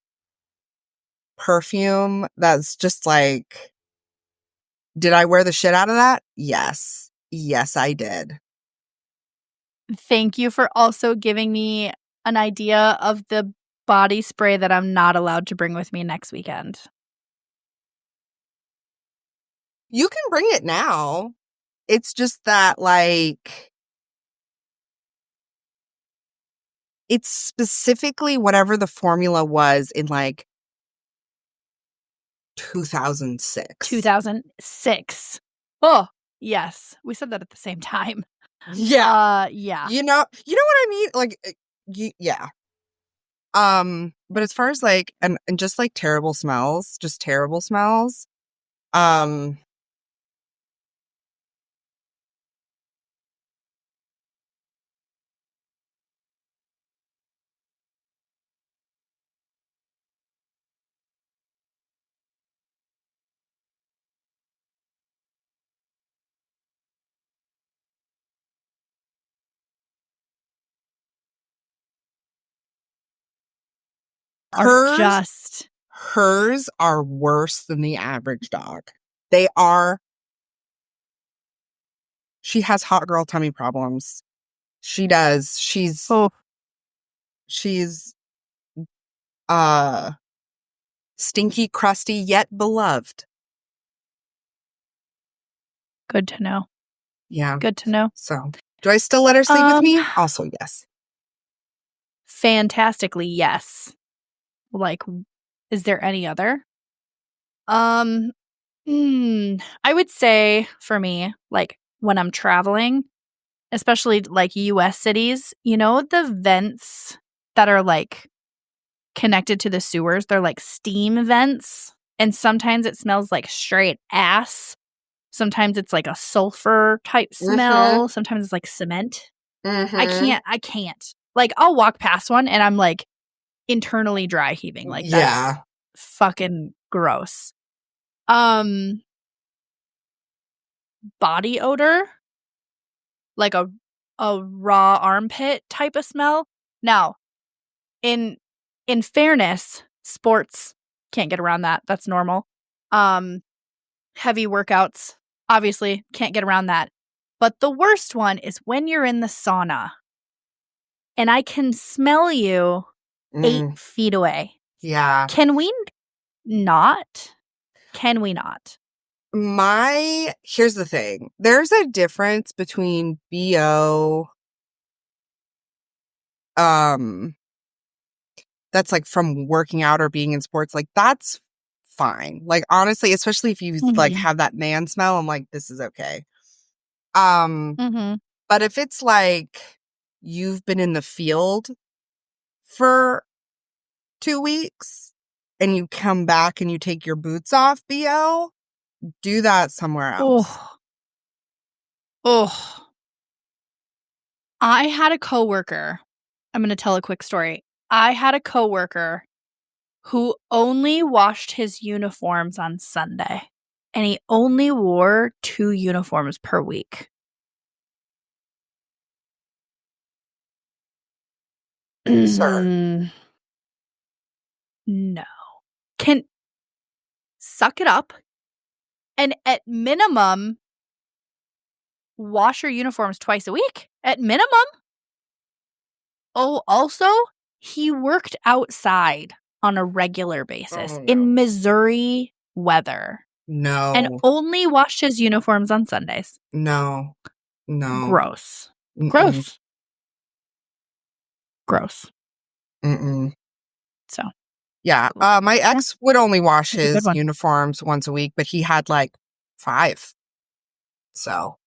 perfume that's just like, did I wear the shit out of that? Yes. Yes, I did. Thank you for also giving me an idea of the body spray that I'm not allowed to bring with me next weekend. You can bring it now. It's just that, like, it's specifically whatever the formula was in, like, 2006. 2006. Oh, yes. We said that at the same time. Yeah. Yeah. You know what I mean? Like, yeah. But as far as, like, and just, like, terrible smells, hers are worse than the average dog. They are. She has hot girl tummy problems. She does. She's stinky, crusty, yet beloved. Good to know. Yeah. Good to know. So, do I still let her sleep with me? Also, yes. Fantastically, yes. Like, is there any other? I would say for me, like when I'm traveling, especially like US cities, you know, the vents that are like connected to the sewers, they're like steam vents. And sometimes it smells like straight ass. Sometimes it's like a sulfur type smell. Sometimes it's like cement. I can't. Like, I'll walk past one and I'm like internally dry heaving. Like, that's fucking gross. Body odor, like a raw armpit type of smell. Now, in fairness, sports can't get around that. That's normal. Heavy workouts, obviously, can't get around that. But the worst one is when you're in the sauna and I can smell you 8 feet away. Yeah. Can we not? Can we not? Here's the thing. There's a difference between BO, that's like from working out or being in sports. Like, that's fine. Like, honestly, especially if you like have that man smell, I'm like, this is okay. But if it's like you've been in the field for 2 weeks and you come back and you take your boots off, BO, do that somewhere else. Oh. I had a coworker. I'm going to tell a quick story. I had a coworker who only washed his uniforms on Sunday, and he only wore 2 uniforms per week. Sir. No. Can suck it up and at minimum wash your uniforms twice a week. At minimum. Oh, also, he worked outside on a regular basis in Missouri weather. No. And only washed his uniforms on Sundays. No. Gross. Mm-mm. Gross. So. Yeah. My ex would only wash his uniforms once a week, but he had like 5. So.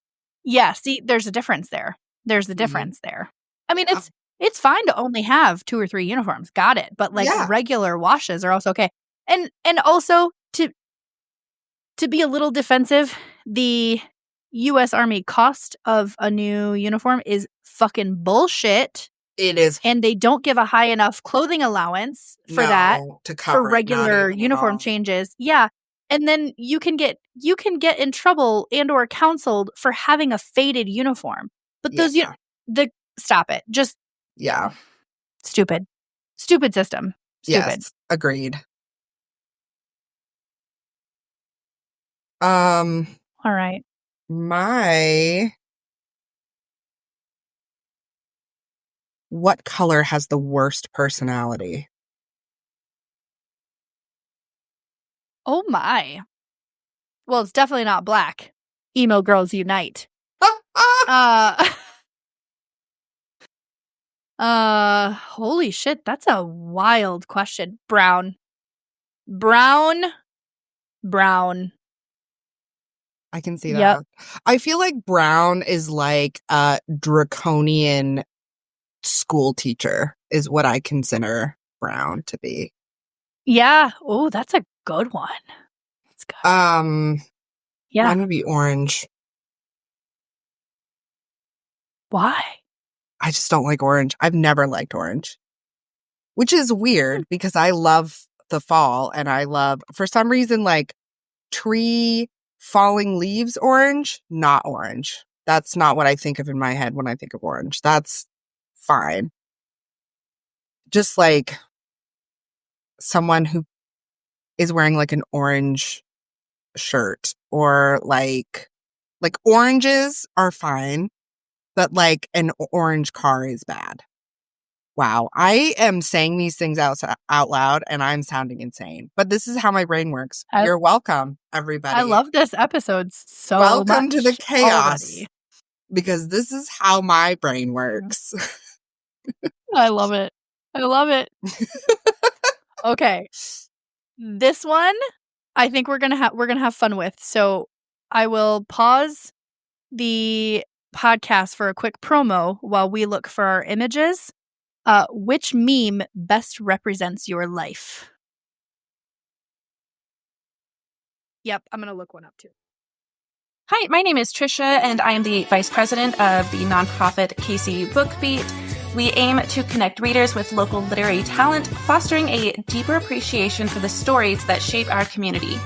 Yeah, see, there's a difference there. I mean, it's fine to only have 2 or 3 uniforms. Got it. But like regular washes are also okay. And also to be a little defensive, the U.S. Army cost of a new uniform is fucking bullshit. It is. And they don't give a high enough clothing allowance for that to for cover it, not regular even at uniform all. changes. Yeah. And then you can get in trouble and or counseled for having a faded uniform. But those stop it. Just stupid. Stupid system. Stupid. Yes, agreed. All right. What color has the worst personality? Oh my. Well, it's definitely not black. Emo girls unite. Holy shit, that's a wild question. Brown. I can see that. I feel like brown is like a draconian school teacher is what I consider brown to be. Yeah. Oh, that's a good one. That's good. Yeah. Mine would be orange. Why? I just don't like orange. I've never liked orange. Which is weird because I love the fall and I love, for some reason, like tree falling leaves orange, not orange. That's not what I think of in my head when I think of orange. That's fine. Just like someone who is wearing like an orange shirt or like oranges are fine, but like an orange car is bad. Wow, I am saying these things out loud and I'm sounding insane, but this is how my brain works. You're welcome, everybody. I love this episode so much. Welcome to the chaos already. Because this is how my brain works. I love it. Okay. This one I think we're going to have fun with. So I will pause the podcast for a quick promo while we look for our images. Which meme best represents your life? Yep, I'm going to look one up too. Hi, my name is Trisha, and I am the Vice President of the nonprofit Casey Book Beat. We aim to connect readers with local literary talent, fostering a deeper appreciation for the stories that shape our community.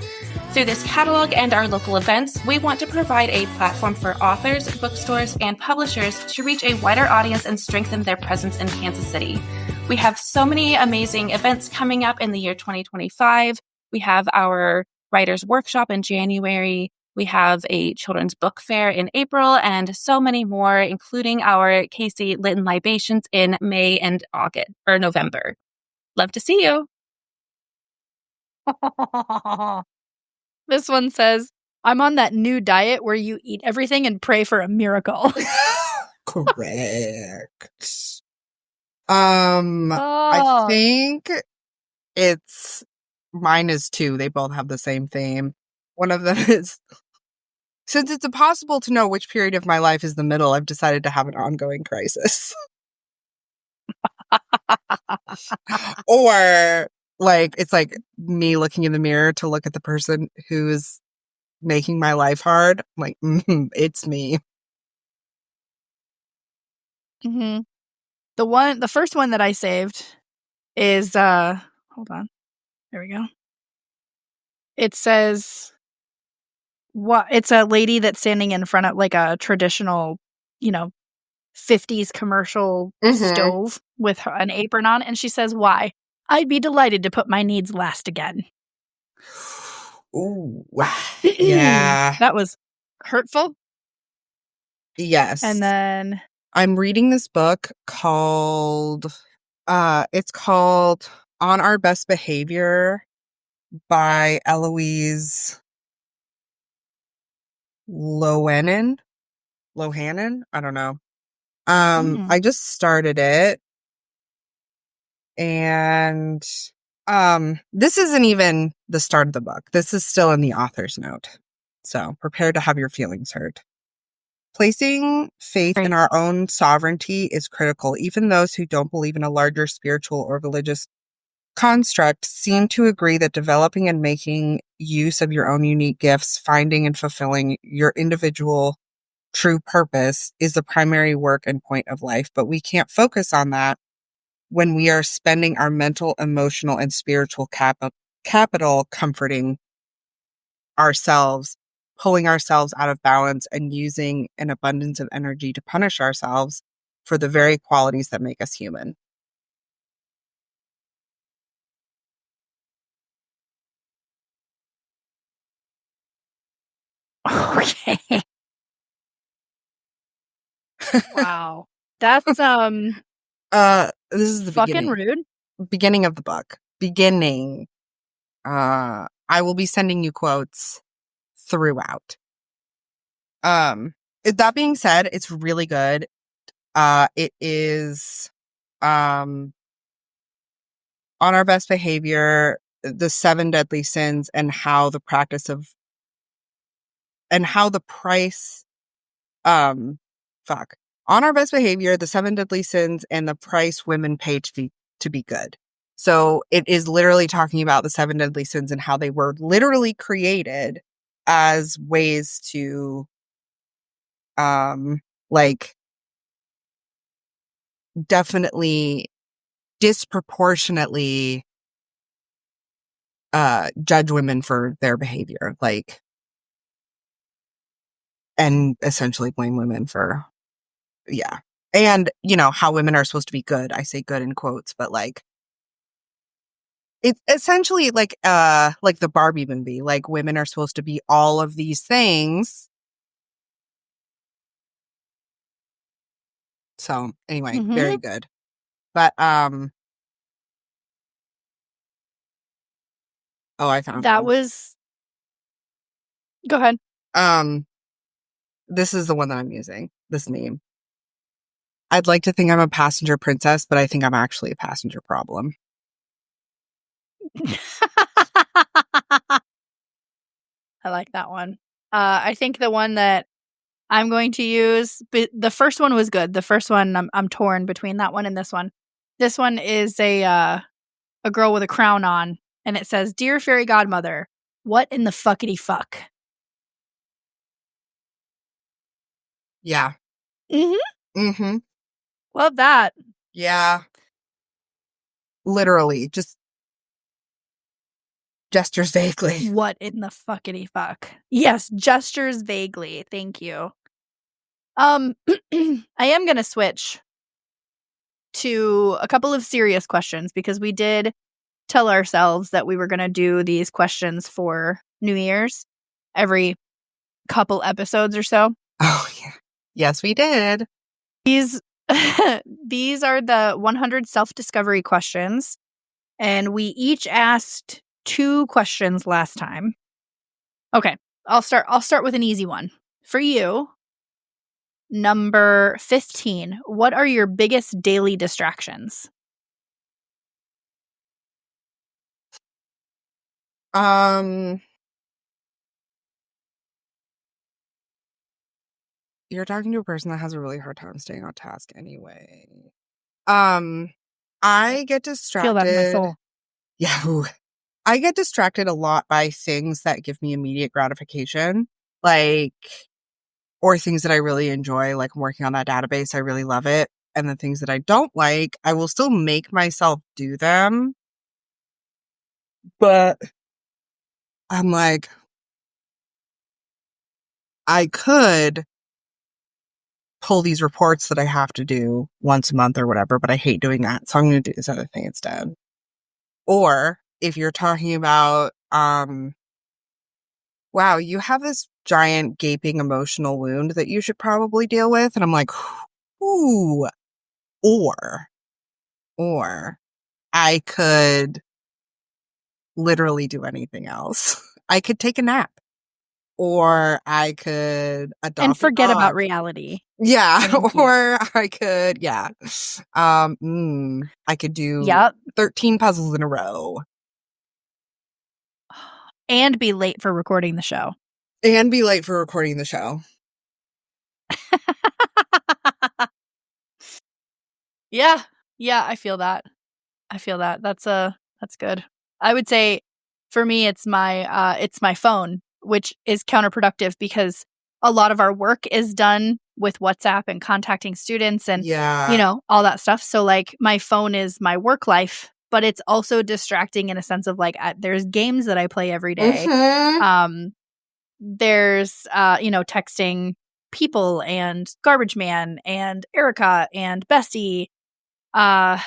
Through this catalog and our local events, we want to provide a platform for authors, bookstores, and publishers to reach a wider audience and strengthen their presence in Kansas City. We have so many amazing events coming up in the year 2025. We have our Writers' Workshop in January. We have a children's book fair in April and so many more, including our Casey Lit and Libations in May and August or November. Love to see you. This one says, I'm on that new diet where you eat everything and pray for a miracle. Correct. I think mine is two. They both have the same theme. One of them is, since it's impossible to know which period of my life is the middle, I've decided to have an ongoing crisis. Or like, it's like me looking in the mirror to look at the person who's making my life hard. I'm like, it's me. Mm-hmm. The first one that I saved is, hold on. There we go. It says, it's a lady that's standing in front of like a traditional, 50s commercial stove with an apron on. And she says, why? I'd be delighted to put my needs last again. Ooh, yeah. That was hurtful. Yes. And then I'm reading this book called, it's called On Our Best Behavior by Eloise Lohannan. I don't know. I just started it. And this isn't even the start of the book. This is still in the author's note. So prepare to have your feelings hurt. Placing faith in our own sovereignty is critical. Even those who don't believe in a larger spiritual or religious construct seem to agree that developing and making use of your own unique gifts, finding and fulfilling your individual true purpose is the primary work and point of life. But we can't focus on that when we are spending our mental, emotional, and spiritual capital comforting ourselves, pulling ourselves out of balance, and using an abundance of energy to punish ourselves for the very qualities that make us human. Okay. Wow. That's This is the fucking rude. beginning of the book. Beginning. I will be sending you quotes throughout. That being said, it's really good. It is on our best behavior, the 7 deadly sins, and how the price on our best behavior, the 7 deadly sins, and the price women pay to be good. So it is literally talking about the 7 deadly sins and how they were literally created as ways to like definitely disproportionately judge women for their behavior, like, and essentially blame women for, yeah. And, you know, how women are supposed to be good. I say good in quotes, but like, it's essentially like the Barbie movie, like women are supposed to be all of these things. So anyway, very good. But, oh, I found that one. Go ahead. This is the one that I'm using, this meme. I'd like to think I'm a passenger princess, but I think I'm actually a passenger problem. I like that one. I think the one that I'm going to use, the first one was good. The first one, I'm torn between that one and this one. This one is a girl with a crown on, and it says, "Dear Fairy Godmother, what in the fuckity fuck?" Yeah. Love that. Yeah. Literally, just gestures vaguely. What in the fuckity fuck? Yes, gestures vaguely. Thank you. I am gonna switch to a couple of serious questions because we did tell ourselves that we were gonna do these questions for New Year's every couple episodes or so. Oh, yeah. Yes, we did. These are the 100 self-discovery questions, and we each asked 2 questions last time. Okay, I'll start with an easy one. For you, number 15, what are your biggest daily distractions? You're talking to a person that has a really hard time staying on task anyway. I get distracted. Feel that in my soul. Yeah. Ooh. I get distracted a lot by things that give me immediate gratification, like, or things that I really enjoy, like I'm working on that database. I really love it. And the things that I don't like, I will still make myself do them. But I'm like, I could pull these reports that I have to do once a month or whatever, but I hate doing that. So I'm going to do this other thing instead. Or if you're talking about, wow, you have this giant gaping emotional wound that you should probably deal with. And I'm like, ooh, or I could literally do anything else. I could take a nap, or I could adopt And forget a dog. about reality. Yeah, or I could, yeah. I could do 13 puzzles in a row. And be late for recording the show. Yeah, I feel that. That's a That's good. I would say for me, it's my phone, which is counterproductive because a lot of our work is done with WhatsApp and contacting students and, Yeah. all that stuff. So like my phone is my work life, but it's also distracting in a sense of like, there's games that I play every day. Mhm. There's, texting people and Garbage Man and Erika and Bestie. And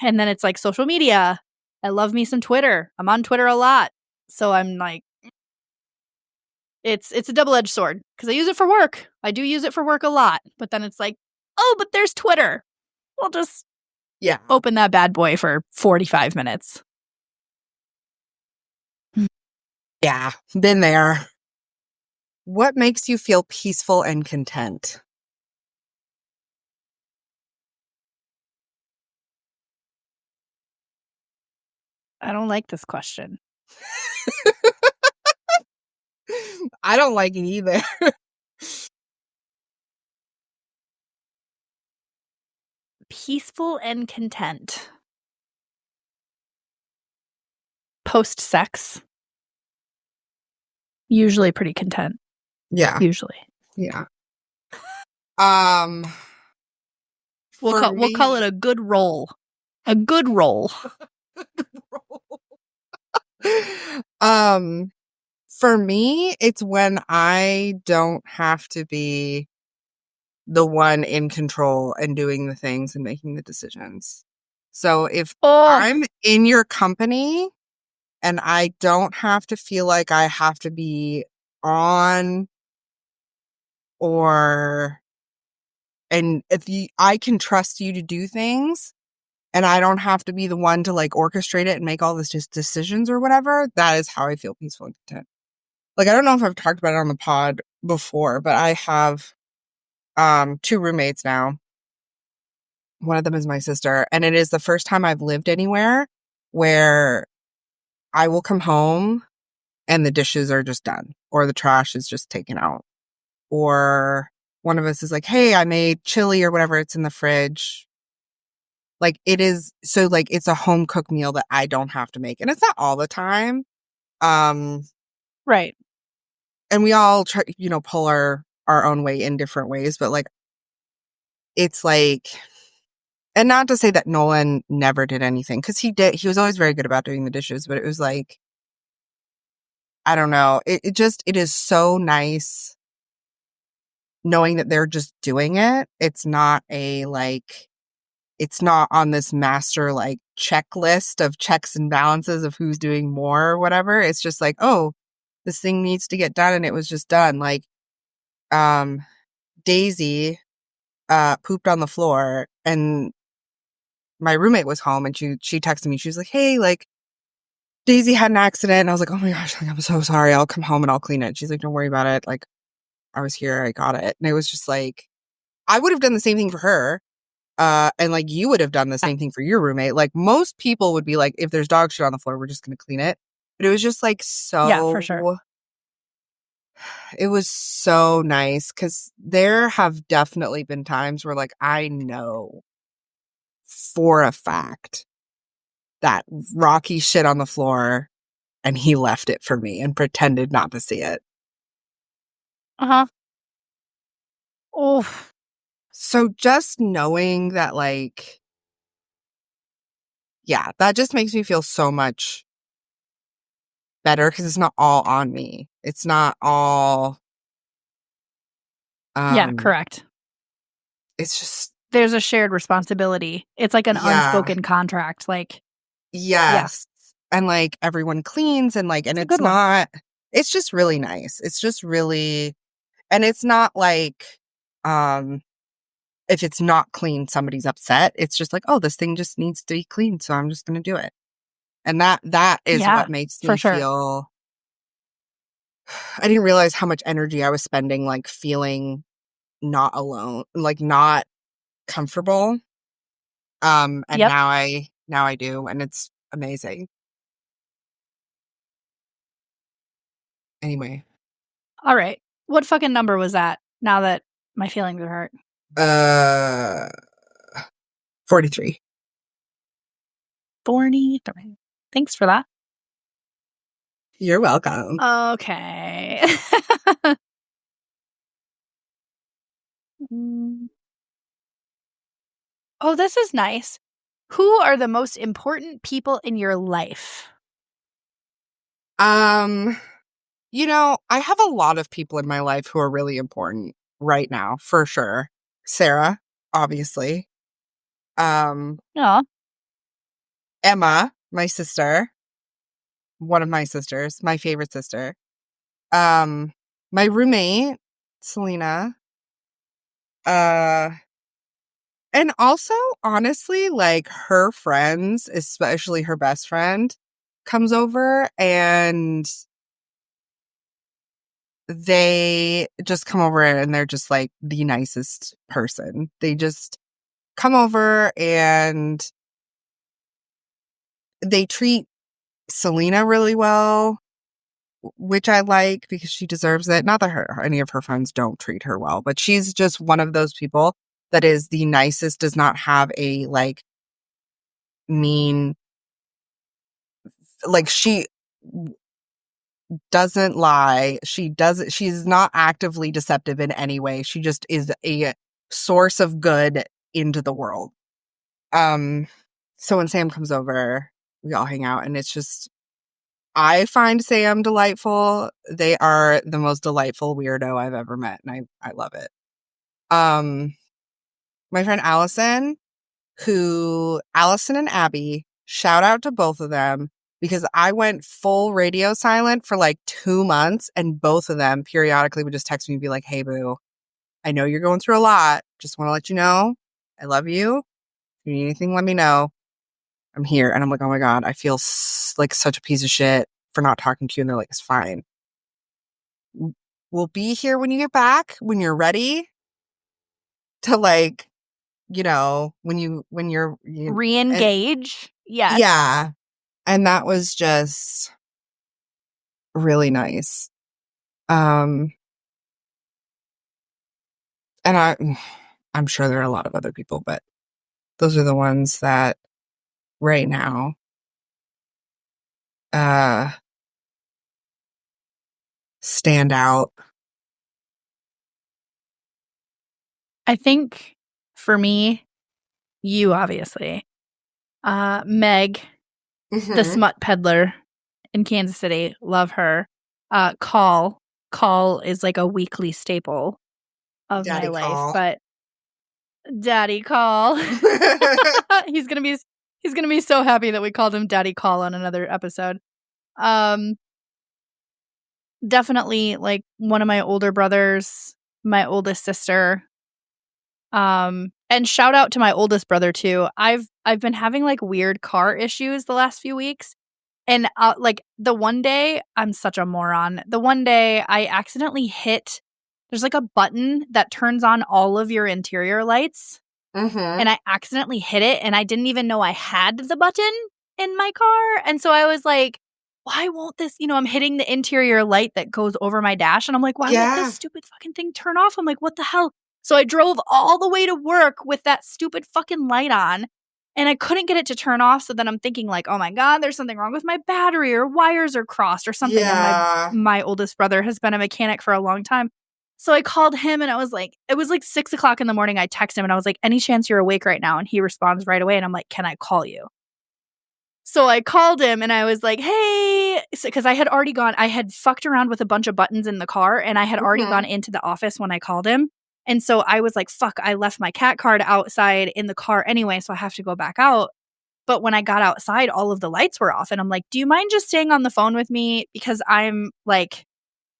then it's like social media. I love me some Twitter. I'm on Twitter a lot. So I'm like, it's a double-edged sword because I use it for work. I do use it for work a lot. But then it's like, oh, but there's Twitter. We'll just Yeah. open that bad boy for 45 minutes. Yeah. Been there. What makes you feel peaceful and content? I don't like this question. I don't like it either. Peaceful and content. Post-sex. Usually pretty content. Yeah. Usually. Yeah. We'll call it a good roll. A good roll. For me, it's when I don't have to be the one in control and doing the things and making the decisions. So if I'm in your company and I don't have to feel like I have to be on and I can trust you to do things and I don't have to be the one to like orchestrate it and make all this just decisions or whatever, that is how I feel peaceful and content. Like, I don't know if I've talked about it on the pod before, but I have 2 roommates now. One of them is my sister, and it is the first time I've lived anywhere where I will come home and the dishes are just done or the trash is just taken out. Or one of us is like, "Hey, I made chili or whatever, it's in the fridge." Like, it is so like it's a home cooked meal that I don't have to make. And it's not all the time. Right. And we all try, pull our own way in different ways, but like it's like, and not to say that Nolan never did anything, because he did. He was always very good about doing the dishes, but it was like, I don't know. It is so nice knowing that they're just doing it. It's not it's not on this master like checklist of checks and balances of who's doing more or whatever. It's just like, oh, this thing needs to get done, and it was just done. Like, Daisy pooped on the floor, and my roommate was home, and she texted me. She was like, "Hey, like Daisy had an accident." And I was like, "Oh my gosh, like, I'm so sorry. I'll come home and I'll clean it." She's like, "Don't worry about it. Like, I was here. I got it." And it was just like, I would have done the same thing for her. And like you would have done the same thing for your roommate. Like most people would be like, if there's dog shit on the floor, we're just going to clean it. But it was just like Yeah, for sure. It was so nice because there have definitely been times where like I know for a fact that Rocky shit on the floor and he left it for me and pretended not to see it. Uh-huh. Oh. So just knowing that, like, yeah, that just makes me feel so much better because it's not all on me. It's not all, Yeah, correct. it's just, There's a shared responsibility. It's like an yeah, unspoken contract. Like, yes. And like everyone cleans and like, and It's a it's good one. not, it's just really nice. It's just really, and it's not like, if it's not clean, somebody's upset. It's just like, oh, this thing just needs to be cleaned, so I'm just going to do it. And that is Yeah, what makes for me sure. feel. I didn't realize how much energy I was spending, like feeling not alone, like not comfortable. And Yep. now I do, and it's amazing. Anyway, All right. What fucking number was that now that my feelings are hurt? 43. 43. Thanks for that. You're welcome. Okay. Oh, this is nice. Who are the most important people in your life? You know, I have a lot of people in my life who are really important right now, for sure. Sarah, obviously. Yeah. Emma, my sister, one of my sisters, my favorite sister. My roommate, Selena. And also, honestly, like her friends, especially her best friend, comes over and they just come over and they're just like the nicest person. They just come over and they treat Selena really well, which I like because she deserves it. Not that any of her friends don't treat her well, but she's just one of those people that is the nicest, does not have a like mean, like she doesn't lie. She's not actively deceptive in any way. She just is a source of good into the world. So when Sam comes over, we all hang out and it's just, I find Sam delightful. They are the most delightful weirdo I've ever met, and I love it. My friend Allison and Abby, shout out to both of them because I went full radio silent for like 2 months and both of them periodically would just text me and be like, "Hey boo, I know you're going through a lot. Just want to let you know I love you. If you need anything, let me know. I'm here." And I'm like, "Oh my God, I feel like such a piece of shit for not talking to you." And they're like, "It's fine. We'll be here when you get back, when you're ready to like, you know, when you're Re-engage. Yes. yeah." And that was just really nice. And I'm sure there are a lot of other people, but those are the ones that right now stand out. I think for me, you obviously. Meg, the Mhm. smut peddler in Kansas City, love her. Call is like a weekly staple of my Daddy life, call. but Daddy Call. he's gonna be so happy that we called him Daddy Call on another episode. Definitely like one of my older brothers, my oldest sister. And shout out to my oldest brother too. I've been having like weird car issues the last few weeks. And like the one day, I'm such a moron. The one day I accidentally hit, there's like a button that turns on all of your interior lights. Mhm. And I accidentally hit it and I didn't even know I had the button in my car. And so I was like, why won't this, I'm hitting the interior light that goes over my dash. And I'm like, why won't Yeah. this stupid fucking thing turn off? I'm like, what the hell? So I drove all the way to work with that stupid fucking light on and I couldn't get it to turn off. So then I'm thinking like, oh my God, there's something wrong with my battery or wires are crossed or something. Yeah. And my oldest brother has been a mechanic for a long time. So I called him and I was like, it was like 6:00 in the morning. I texted him and I was like, any chance you're awake right now? And he responds right away. And I'm like, can I call you? So I called him and I was like, hey, because I had fucked around with a bunch of buttons in the car and I had already Mhm. gone into the office when I called him. And so I was like, fuck, I left my cat card outside in the car anyway. So I have to go back out. But when I got outside, all of the lights were off. And I'm like, do you mind just staying on the phone with me? Because I'm like,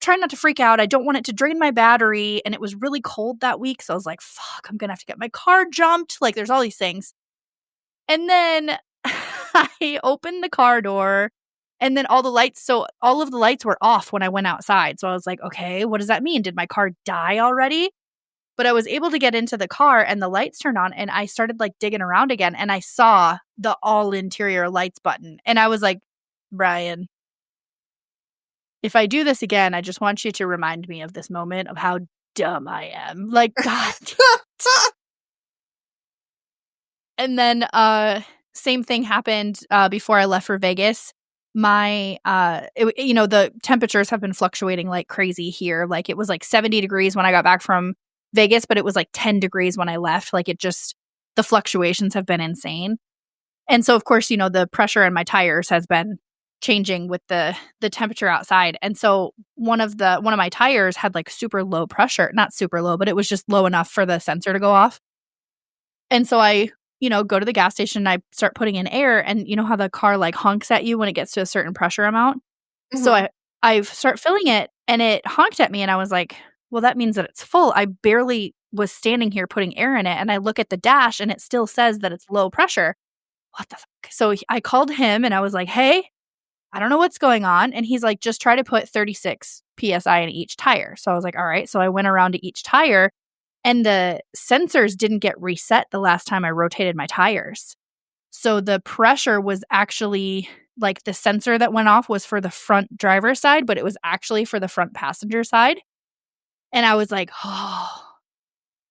trying not to freak out. I don't want it to drain my battery. And it was really cold that week. So I was like, fuck, I'm going to have to get my car jumped. Like, there's all these things. And then I opened the car door and then all of the lights were off when I went outside. So I was like, okay, what does that mean? Did my car die already? But I was able to get into the car and the lights turned on and I started like digging around again and I saw the all interior lights button. And I was like, Brian, if I do this again, I just want you to remind me of this moment of how dumb I am. Like, God. And then, same thing happened before I left for Vegas. My, the temperatures have been fluctuating like crazy here. Like it was like 70 degrees when I got back from Vegas, but it was like 10 degrees when I left. Like the fluctuations have been insane. And so, of course, the pressure in my tires has been changing with the temperature outside. And so one of my tires had like super low pressure, not super low, but it was just low enough for the sensor to go off. And so I, go to the gas station and I start putting in air, and you know how the car like honks at you when it gets to a certain pressure amount. Mhm. So I start filling it, and it honked at me, and I was like, well, that means that it's full. I barely was standing here putting air in it, and I look at the dash and it still says that it's low pressure. What the fuck? So I called him and I was like, hey, I don't know what's going on. And he's like, just try to put 36 PSI in each tire. So I was like, all right. So I went around to each tire, and the sensors didn't get reset the last time I rotated my tires. So the pressure was actually like the sensor that went off was for the front driver's side, but it was actually for the front passenger side. And I was like, oh,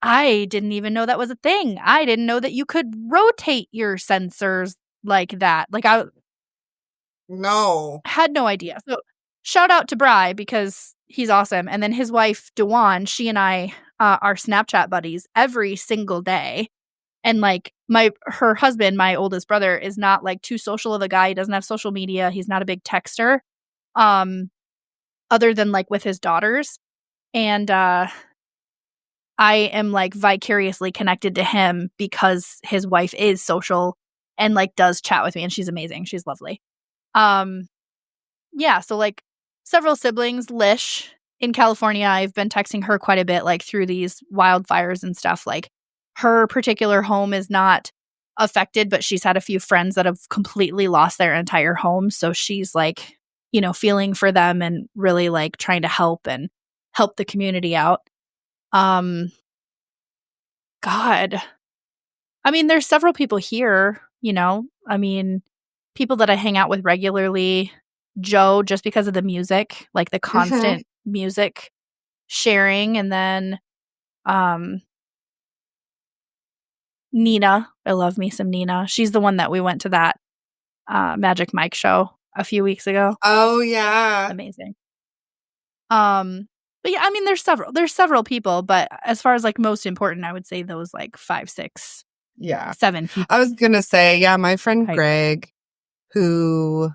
I didn't even know that was a thing. I didn't know that you could rotate your sensors like that. Like I No. had no idea. So shout out to Bri because he's awesome. And then his wife, Dewan, she and I are Snapchat buddies every single day. And like her husband, my oldest brother, is not like too social of a guy. He doesn't have social media. He's not a big texter, other than like with his daughters. And I am like vicariously connected to him because his wife is social and like does chat with me, and she's amazing. She's lovely. Yeah, so like several siblings. Lish in California, I've been texting her quite a bit, like through these wildfires and stuff. Like her particular home is not affected, but she's had a few friends that have completely lost their entire home. So she's like, feeling for them and really like trying to help the community out. God. I mean, there's several people here, I mean, people that I hang out with regularly. Joe, just because of the music, like the constant music sharing. And then Nina. I love me some Nina. She's the one that we went to that Magic Mike show a few weeks ago. Oh, yeah. Amazing. But yeah, I mean, there's several people, but as far as like most important, I would say those like 5, 6, Yeah. 7 people. I was going to say, yeah, my friend Right. Greg, the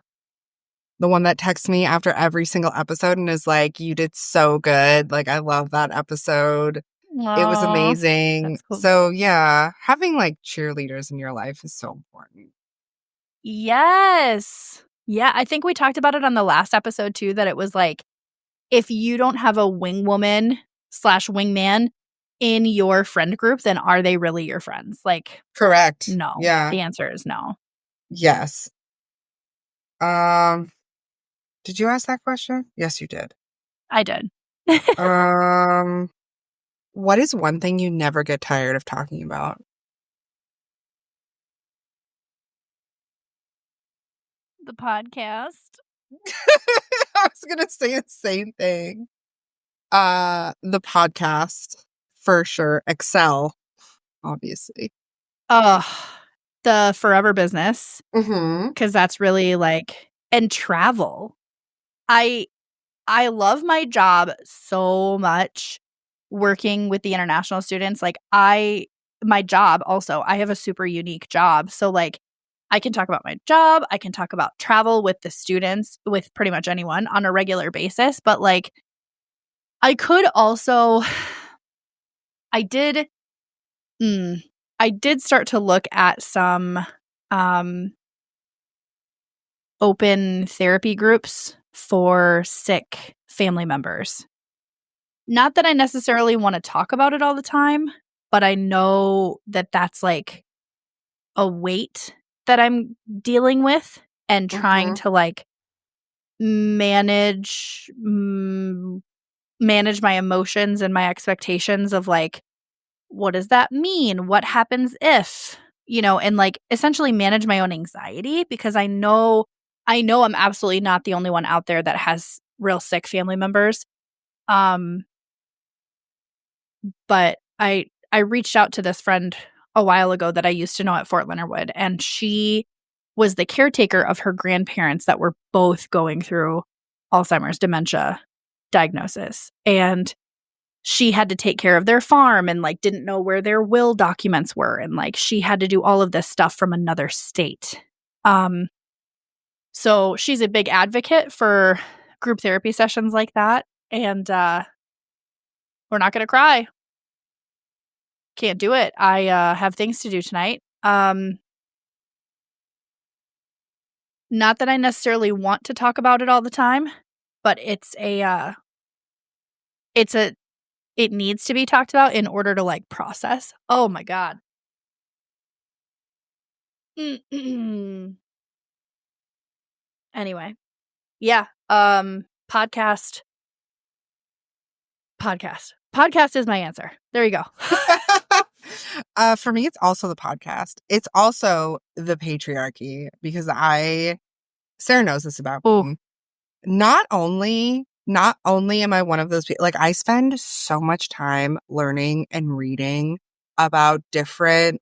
one that texts me after every single episode and is like, you did so good. Like, I love that episode. It was Aw, amazing. that's cool. So, yeah, having like cheerleaders in your life is so important. Yes. Yeah, I think we talked about it on the last episode too, that it was like, if you don't have a wingwoman / wingman in your friend group, then are they really your friends? Like, Correct. no. Yeah. The answer is no. Yes. Did you ask that question? Yes, you did. I did. What is one thing you never get tired of talking about? The podcast. I was going to say the same thing. The podcast, for sure. Excel, obviously. The forever business. Mm-hmm. Because that's really like, and travel. I love my job so much, working with the international students. Like my job also, I have a super unique job. So like I can talk about my job, I can talk about travel with the students, with pretty much anyone on a regular basis. But like I could also, I did start to look at some open therapy groups for sick family members. Not that I necessarily want to talk about it all the time, but I know that that's like a weight that I'm dealing with and trying to like manage my emotions and my expectations of like, what does that mean? What happens if, and like essentially manage my own anxiety, because I know I'm absolutely not the only one out there that has real sick family members. But I reached out to this friend a while ago that I used to know at Fort Leonard Wood, and she was the caretaker of her grandparents that were both going through Alzheimer's dementia diagnosis. And she had to take care of their farm and like didn't know where their will documents were. And like she had to do all of this stuff from another state. So she's a big advocate for group therapy sessions like that. And we're not going to cry. Can't do it. I have things to do tonight. Not that I necessarily want to talk about it all the time, but it needs to be talked about in order to like process. Oh my God. Anyway. Yeah. Podcast. Podcast is my answer. There you go. For me, it's also the podcast. It's also the patriarchy because Sarah knows this about me. Not only am I one of those people, like I spend so much time learning and reading about different,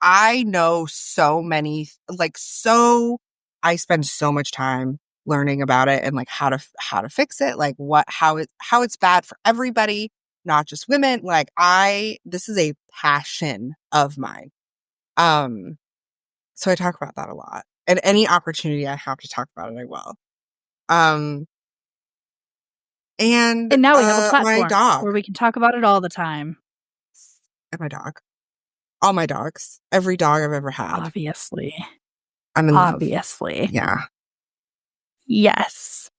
I know so many, I spend so much time learning about it and like how to fix it, like how it's bad for everybody, not just women. Like this is a passion of mine. So I talk about that a lot. And any opportunity I have to talk about it, I will. And now we have a platform my dog. where we can talk about it all the time. And my dog. All my dogs. Every dog I've ever had. Obviously. I'm in love. Obviously. Yeah. Yes.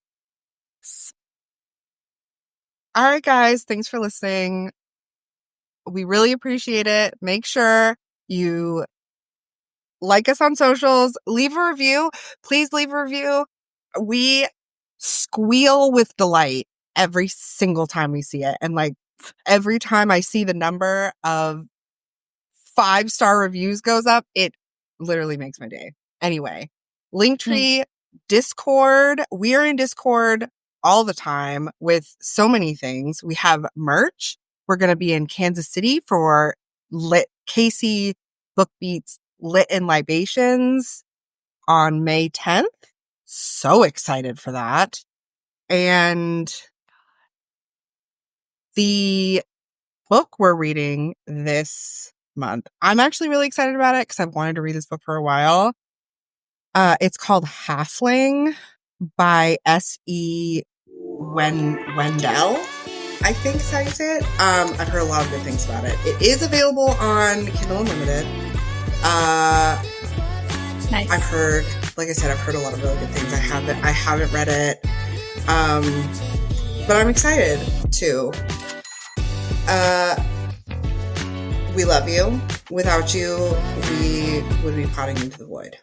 All right, guys. Thanks for listening. We really appreciate it. Make sure you like us on socials. Leave a review. Please leave a review. We squeal with delight every single time we see it. And like every time I see the number of 5-star reviews goes up, it literally makes my day. Anyway, Linktree, Discord. We are in Discord all the time with so many things. We have merch. We're going to be in Kansas City for Casey Book Beats Lit and Libations on May 10th. So excited for that. And the book we're reading this month, I'm actually really excited about it because I've wanted to read this book for a while. It's called Halfling by S.E. Wendell, I think is how you say it. I've heard a lot of good things about it. It is available on Kindle Unlimited. Nice. I've heard a lot of really good things. I haven't read it. But I'm excited too. We love you. Without you, we would be potting into the void.